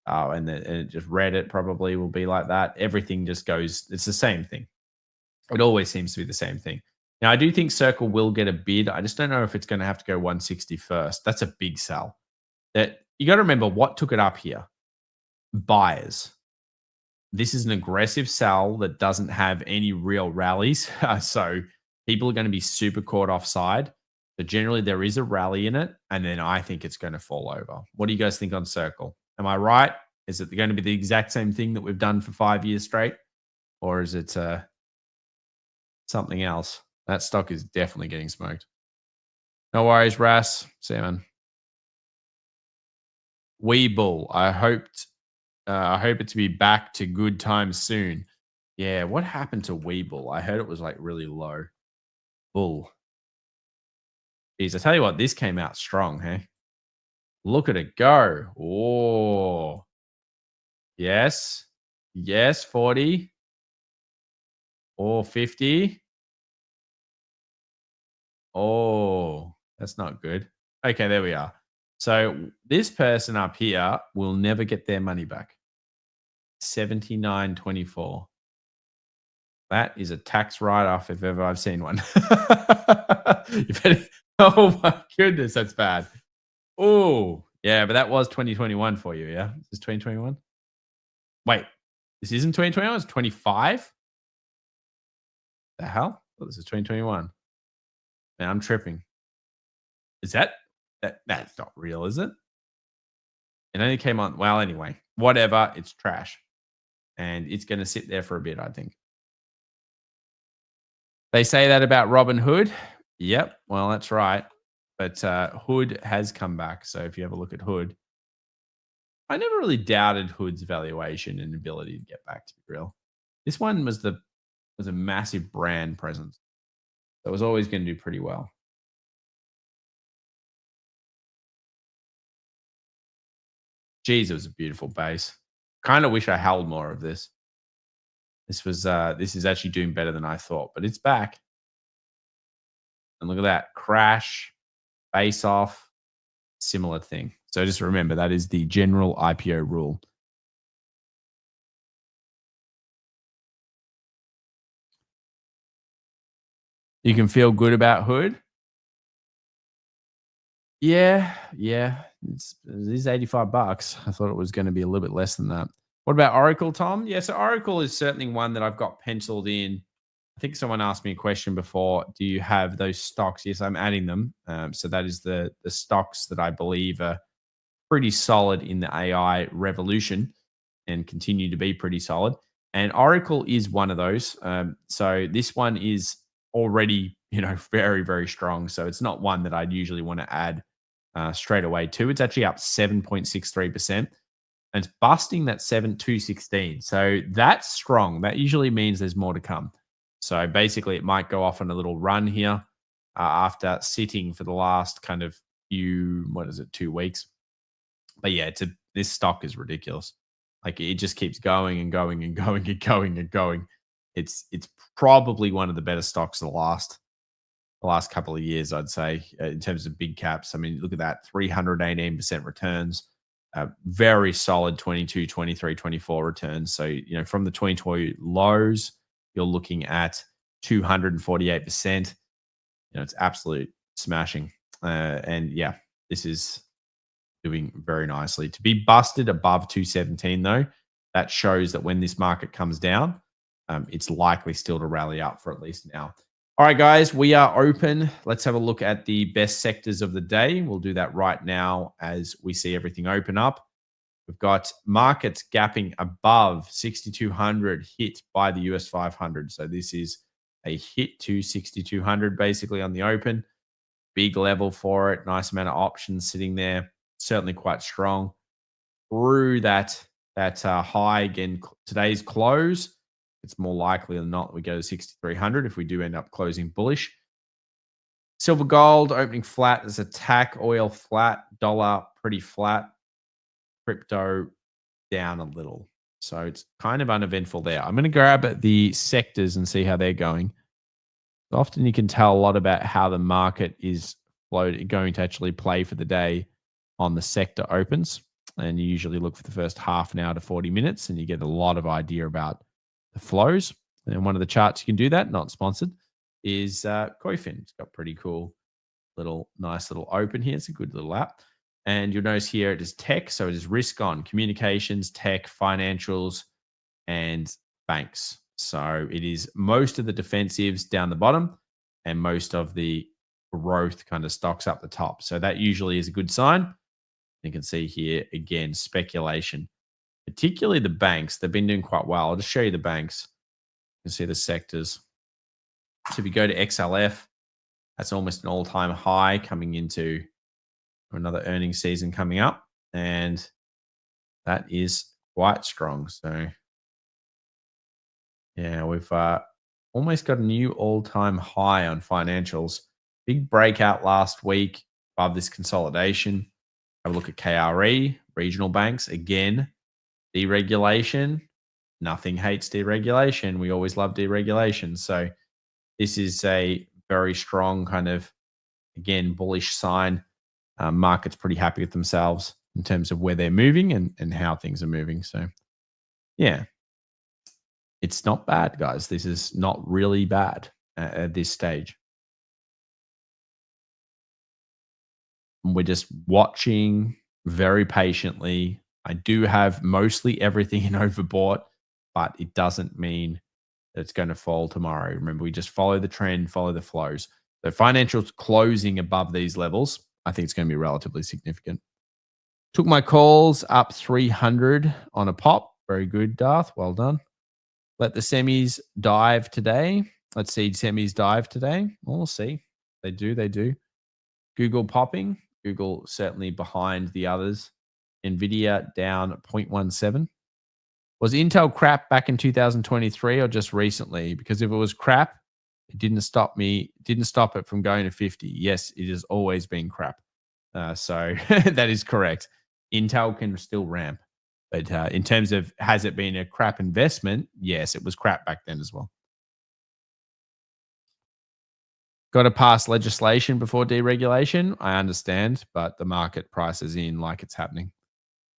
and just Reddit probably will be like that. Everything just goes, it's the same thing. It always seems to be the same thing. Now, I do think Circle will get a bid. I just don't know if it's going to have to go 160 first. That's a big sell. That you got to remember what took it up here. Buyers. This is an aggressive sell that doesn't have any real rallies. So people are going to be super caught offside. But generally, there is a rally in it. And then I think it's going to fall over. What do you guys think on Circle? Am I right? Is it going to be the exact same thing that we've done for 5 years straight? Or is it something else? That stock is definitely getting smoked. No worries, Ras. See you, man. Weeble. I hope it to be back to good times soon. Yeah, what happened to Weeble? I heard it was like really low. Bull. Geez, I tell you what, this came out strong, hey? Look at it go. Oh. Yes. Yes, 40. Or 50. Oh, that's not good. Okay, there we are. So this person up here will never get their money back. 79.24. That is a tax write-off if ever I've seen one. Oh my goodness, that's bad. Oh, yeah, but that was 2021 for you, yeah? Is this 2021? Wait, this isn't 2021, it's 25? The hell? Oh, this is 2021. Man, I'm tripping. Is that's not real, is it? It only came on. Well, anyway, whatever, it's trash. And it's going to sit there for a bit, I think. They say that about Robin Hood. Yep. Well, that's right. But Hood has come back. So if you have a look at Hood, I never really doubted Hood's valuation and ability to get back, to be real. This one was a massive brand presence. So it was always going to do pretty well. Geez, it was a beautiful base. Kind of wish I held more of this. This is actually doing better than I thought, but it's back. And look at that. Crash, base off, similar thing. So just remember that is the general IPO rule. You can feel good about Hood. Yeah. It is $85. I thought it was going to be a little bit less than that. What about Oracle, Tom? Yeah, so Oracle is certainly one that I've got penciled in. I think someone asked me a question before. Do you have those stocks? Yes, I'm adding them. So that is the stocks that I believe are pretty solid in the AI revolution and continue to be pretty solid. And Oracle is one of those. So this one is already, very, very strong. So it's not one that I'd usually want to add straight away to. It's actually up 7.63%. And it's busting that 7,216. So that's strong. That usually means there's more to come. So basically, it might go off on a little run here after sitting for the last kind of 2 weeks. But yeah, this stock is ridiculous. Like it just keeps going and going and going and going and going. It's probably one of the better stocks of the last couple of years, I'd say, in terms of big caps. I mean, look at that, 318% returns. Very solid 22, 23, 24 returns. So, from the 2020 lows, you're looking at 248%. It's absolute smashing. And yeah, this is doing very nicely. To be busted above 217, though, that shows that when this market comes down, it's likely still to rally up for at least now. All right, guys, we are open. Let's have a look at the best sectors of the day. We'll do that right now as we see everything open up. We've got markets gapping above 6,200 hit by the US 500. So this is a hit to 6,200 basically on the open. Big level for it. Nice amount of options sitting there. Certainly quite strong. Through that high again, today's close, it's more likely than not we go to 6,300 if we do end up closing bullish. Silver gold opening flat as attack. Oil flat. Dollar pretty flat. Crypto down a little. So it's kind of uneventful there. I'm going to grab the sectors and see how they're going. Often you can tell a lot about how the market is going to actually play for the day on the sector opens. And you usually look for the first half an hour to 40 minutes and you get a lot of idea about the flows. And one of the charts you can do that, not sponsored, is Koifin. It's got pretty cool nice little open here. It's a good little app. And you'll notice here it is tech. So it is risk on communications, tech, financials, and banks. So it is most of the defensives down the bottom and most of the growth kind of stocks up the top. So that usually is a good sign. You can see here again, speculation, particularly the banks. They've been doing quite well. I'll just show you the banks. You can see the sectors. So if you go to XLF, that's almost an all-time high coming into another earnings season coming up. And that is quite strong. So yeah, we've almost got a new all-time high on financials. Big breakout last week above this consolidation. Have a look at KRE, regional banks. Again, deregulation. Nothing hates deregulation. We always love deregulation. So this is a very strong kind of, again, bullish sign. Market's pretty happy with themselves in terms of where they're moving and how things are moving. So yeah, it's not bad, guys. This is not really bad at this stage. We're just watching very patiently. I do have mostly everything in overbought, but it doesn't mean that it's going to fall tomorrow. Remember, we just follow the trend, follow the flows. So financials closing above these levels, I think it's going to be relatively significant. Took my calls up 300 on a pop. Very good, Darth. Well done. Let the semis dive today. Let's see semis dive today. We'll see. They do. Google popping. Google certainly behind the others. Nvidia down 0.17. Was Intel crap back in 2023 or just recently? Because if it was crap, it didn't stop it from going to 50. Yes, it has always been crap. So that is correct. Intel can still ramp. But in terms of has it been a crap investment? Yes, it was crap back then as well. Got to pass legislation before deregulation. I understand, but the market prices in like it's happening.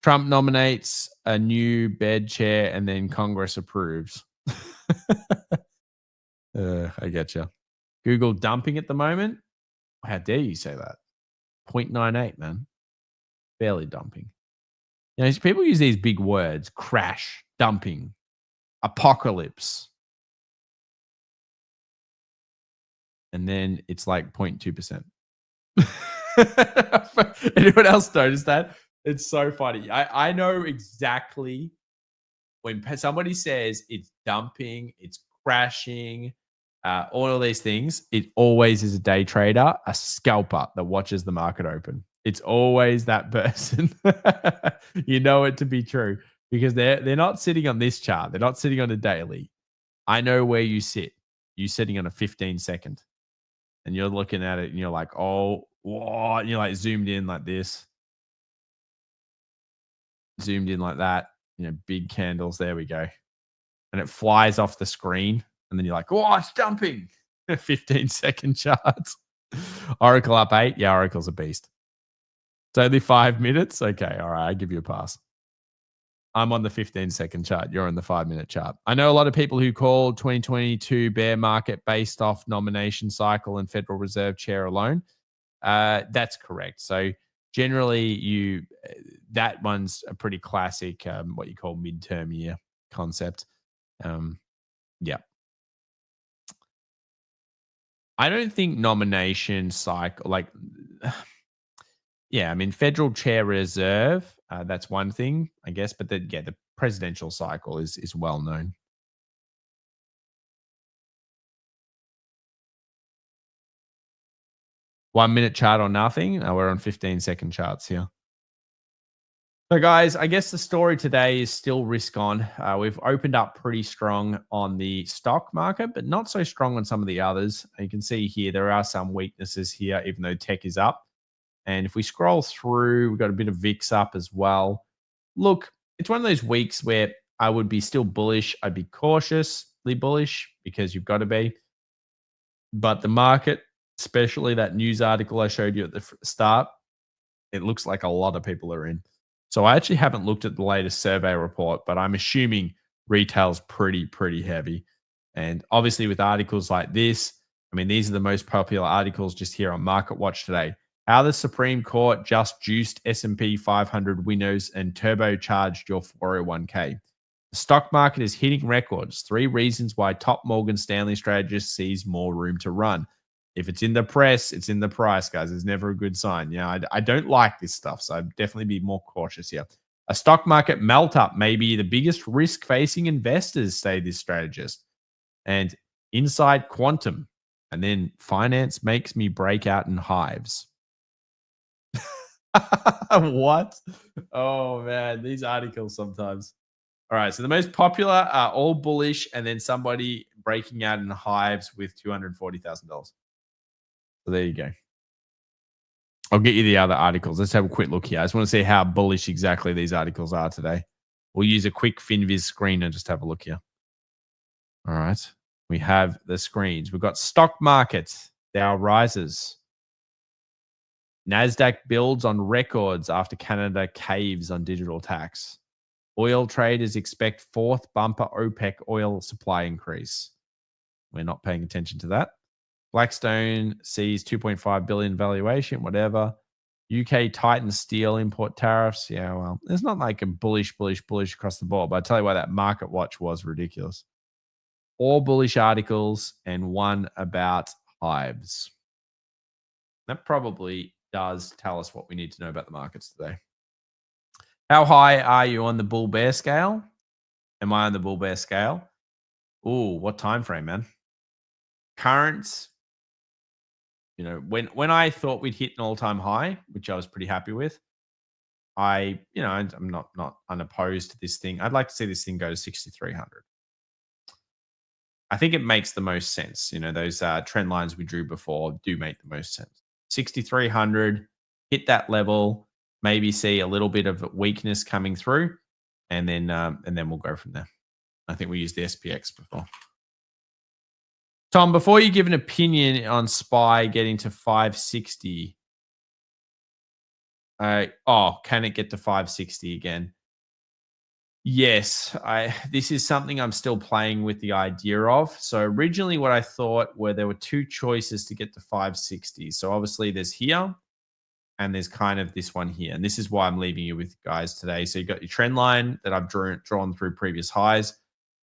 Trump nominates a new bed chair and then Congress approves. I get you. Google dumping at the moment. How dare you say that? 0.98, man. Barely dumping. You know, people use these big words: crash, dumping, apocalypse. And then it's like 0.2%. Anyone else notice that? It's so funny. I know exactly when somebody says it's dumping, it's crashing, all of these things, it always is a day trader, a scalper that watches the market open. It's always that person. You know it to be true because they're not sitting on this chart. They're not sitting on a daily. I know where you sit. You're sitting on a 15-second. And you're looking at it and you're like, oh, whoa. And you're like zoomed in like this. Zoomed in like that. You know, big candles. There we go. And it flies off the screen. And then you're like, oh, it's jumping. 15-second charts. Oracle up 8. Yeah, Oracle's a beast. It's only 5 minutes. Okay. All right. I give you a pass. I'm on the 15-second chart. You're on the 5-minute chart. I know a lot of people who call 2022 bear market based off nomination cycle and Federal Reserve chair alone. That's correct. So generally, that one's a pretty classic, what you call midterm year concept. Yeah. I don't think nomination cycle, like, yeah, I mean, federal chair reserve, that's one thing, I guess. But the presidential cycle is well known. One-minute chart or nothing. We're on 15-second charts here. So, guys, I guess the story today is still risk on. We've opened up pretty strong on the stock market, but not so strong on some of the others. You can see here there are some weaknesses here, even though tech is up. And if we scroll through, we've got a bit of VIX up as well. Look, it's one of those weeks where I would be still bullish. I'd be cautiously bullish because you've got to be. But the market, especially that news article I showed you at the start, it looks like a lot of people are in. So I actually haven't looked at the latest survey report, but I'm assuming retail's pretty heavy. And obviously with articles like this, I mean, these are the most popular articles just here on Market Watch today. How the Supreme Court just juiced SP 500 winners and turbocharged your 401k. The stock market is hitting records. 3 reasons why top Morgan Stanley strategist sees more room to run. If it's in the press, it's in the price, guys. It's never a good sign. You know, I don't like this stuff, so I'd definitely be more cautious here. A stock market melt up may be the biggest risk facing investors, say this strategist. And inside quantum, and then finance makes me break out in hives. What? Oh, man, these articles sometimes. All right, so the most popular are all bullish, and then somebody breaking out in hives with $240,000. So there you go. I'll get you the other articles. Let's have a quick look here. I just want to see how bullish exactly these articles are today. We'll use a quick FinViz screen and just have a look here. All right. We have the screens. We've got stock markets. Dow rises. NASDAQ builds on records after Canada caves on digital tax. Oil traders expect 4th bumper OPEC oil supply increase. We're not paying attention to that. Blackstone sees 2.5 billion valuation, whatever. UK tightens steel import tariffs. Yeah, well, it's not like a bullish across the board, but I tell you why that Market Watch was ridiculous. 4 bullish articles and 1 about hives. That probably does tell us what we need to know about the markets today. How high are you on the bull bear scale? Am I on the bull bear scale? Ooh, what time frame, man? Current, when I thought we'd hit an all-time high, which I was pretty happy with, I'm not unopposed to this thing. I'd like to see this thing go to 6,300. I think it makes the most sense. Those trend lines we drew before do make the most sense. 6,300, hit that level, maybe see a little bit of weakness coming through, and then we'll go from there. I think we used the SPX before. Tom, before you give an opinion on SPY getting to 560, can it get to 560 again? Yes, this is something I'm still playing with the idea of. So originally what I thought were there were two choices to get to 560. So obviously there's here and there's kind of this one here. And this is why I'm leaving you with guys today. So you've got your trend line that I've drawn through previous highs.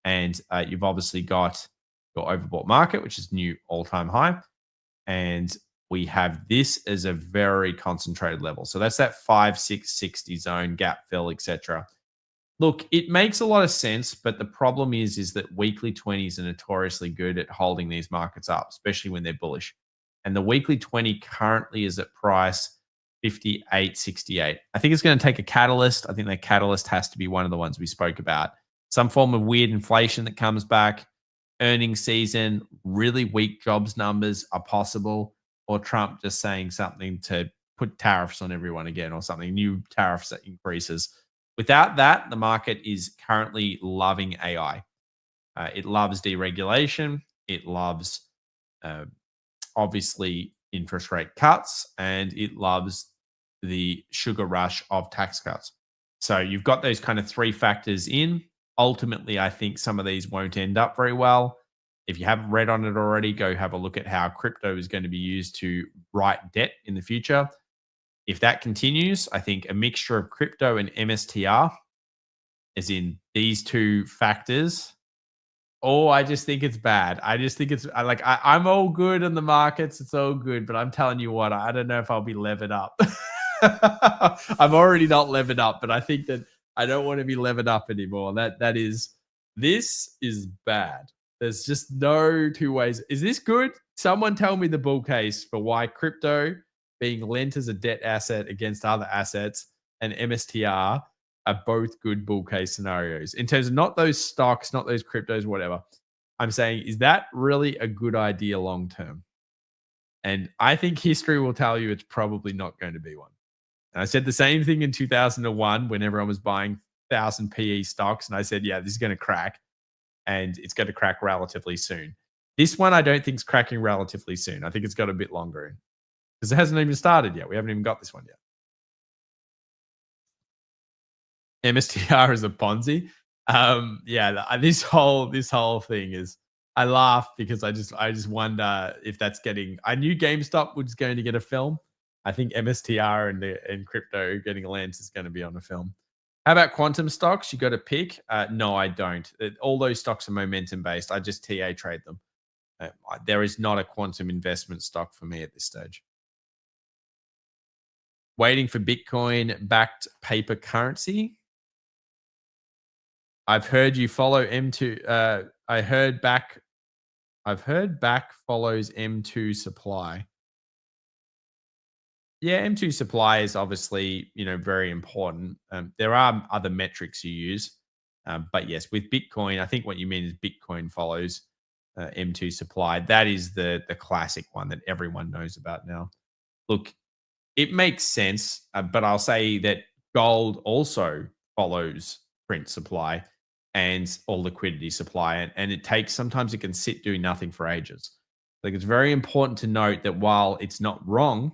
And you've obviously got your overbought market, which is new all-time high. And we have this as a very concentrated level. So that's that 5,660 zone, gap fill, etc. Look, it makes a lot of sense, but the problem is that weekly 20s are notoriously good at holding these markets up, especially when they're bullish. And the weekly 20 currently is at price 58.68. I think it's going to take a catalyst. I think that catalyst has to be one of the ones we spoke about. Some form of weird inflation that comes back, earnings season, really weak jobs numbers are possible, or Trump just saying something to put tariffs on everyone again or something, new tariffs that increases. Without that, the market is currently loving AI. It loves deregulation. It loves, obviously, interest rate cuts, and it loves the sugar rush of tax cuts. So you've got those kind of three factors in. Ultimately, I think some of these won't end up very well. If you haven't read on it already, go have a look at how crypto is going to be used to write debt in the future. If that continues, I think a mixture of crypto and MSTR, as in these two factors. Oh, I just think it's bad. I just think it's I'm all good on the markets. It's all good. But I'm telling you what, I don't know if I'll be levered up. I'm already not levered up, but I think that I don't want to be levered up anymore. This is bad. There's just no two ways. Is this good? Someone tell me the bull case for why crypto being lent as a debt asset against other assets and MSTR are both good bull case scenarios in terms of not those stocks, not those cryptos, whatever. I'm saying, is that really a good idea long term? And I think history will tell you it's probably not going to be one. And I said the same thing in 2001 when everyone was buying 1,000 PE stocks. And I said, yeah, this is going to crack. And it's going to crack relatively soon. This one, I don't think is cracking relatively soon. I think it's got a bit longer in because it hasn't even started yet. We haven't even got this one yet. MSTR is a Ponzi. This whole thing is. I laugh because I just wonder if that's getting. I knew GameStop was going to get a film. I think MSTR and crypto getting a lens is going to be on a film. How about quantum stocks? You got to pick? No, I don't. All those stocks are momentum based. I just TA trade them. There is not a quantum investment stock for me at this stage. Waiting for Bitcoin backed paper currency. I've heard you follow M2. I've heard back follows M2 supply. Yeah, M2 supply is obviously, very important. There are other metrics you use. But yes, with Bitcoin, I think what you mean is Bitcoin follows M2 supply. That is the classic one that everyone knows about now. Look, it makes sense, but I'll say that gold also follows print supply or liquidity supply. And sometimes it can sit doing nothing for ages. Like, it's very important to note that while it's not wrong,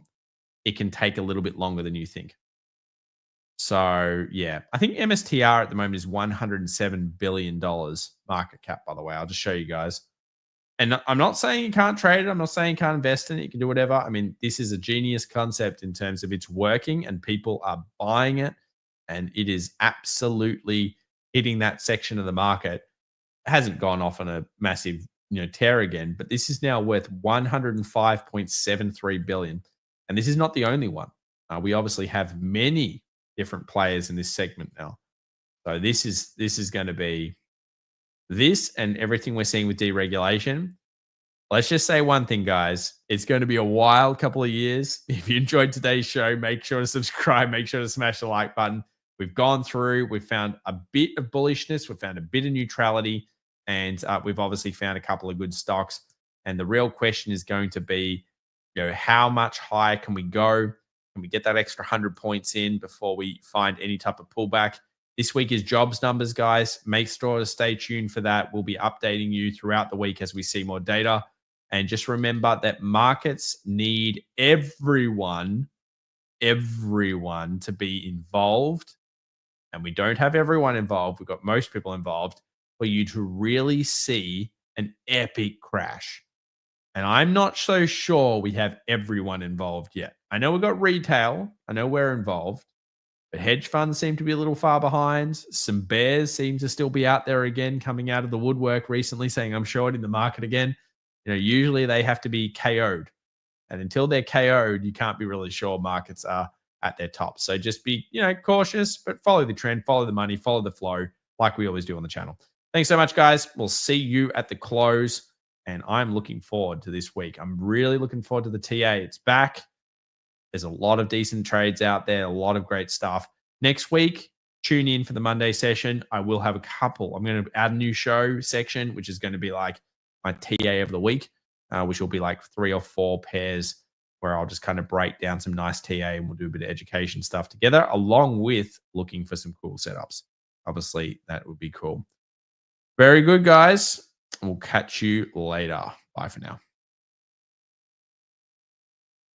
it can take a little bit longer than you think. So, yeah, I think MSTR at the moment is $107 billion market cap, by the way. I'll just show you guys. And I'm not saying you can't trade it. I'm not saying you can't invest in it. You can do whatever. I mean, this is a genius concept in terms of it's working and people are buying it. And it is absolutely hitting that section of the market. It hasn't gone off on a massive tear again, but this is now worth $105.73 billion. And this is not the only one. We obviously have many different players in this segment now. So this is going to be this and everything we're seeing with deregulation. Let's just say one thing, guys. It's going to be a wild couple of years. If you enjoyed today's show, make sure to subscribe. Make sure to smash the like button. We've gone through. We've found a bit of bullishness. We've found a bit of neutrality. And we've obviously found a couple of good stocks. And the real question is going to be, how much higher can we go? Can we get that extra 100 points in before we find any type of pullback? This week is jobs numbers, guys. Make sure to stay tuned for that. We'll be updating you throughout the week as we see more data. And just remember that markets need everyone to be involved. And we don't have everyone involved. We've got most people involved for you to really see an epic crash. And I'm not so sure we have everyone involved yet. I know we've got retail. I know we're involved. But hedge funds seem to be a little far behind. Some bears seem to still be out there again, coming out of the woodwork recently, saying, I'm short in the market again. Usually they have to be KO'd. And until they're KO'd, you can't be really sure markets are at their top. So just be, cautious, but follow the trend, follow the money, follow the flow, like we always do on the channel. Thanks so much, guys. We'll see you at the close. And I'm looking forward to this week. I'm really looking forward to the TA. It's back. There's a lot of decent trades out there, a lot of great stuff. Next week, tune in for the Monday session. I will have a couple. I'm going to add a new show section, which is going to be like my TA of the week, which will be like 3 or 4 pairs where I'll just kind of break down some nice TA and we'll do a bit of education stuff together, along with looking for some cool setups. Obviously, that would be cool. Very good, guys. We'll catch you later. Bye for now.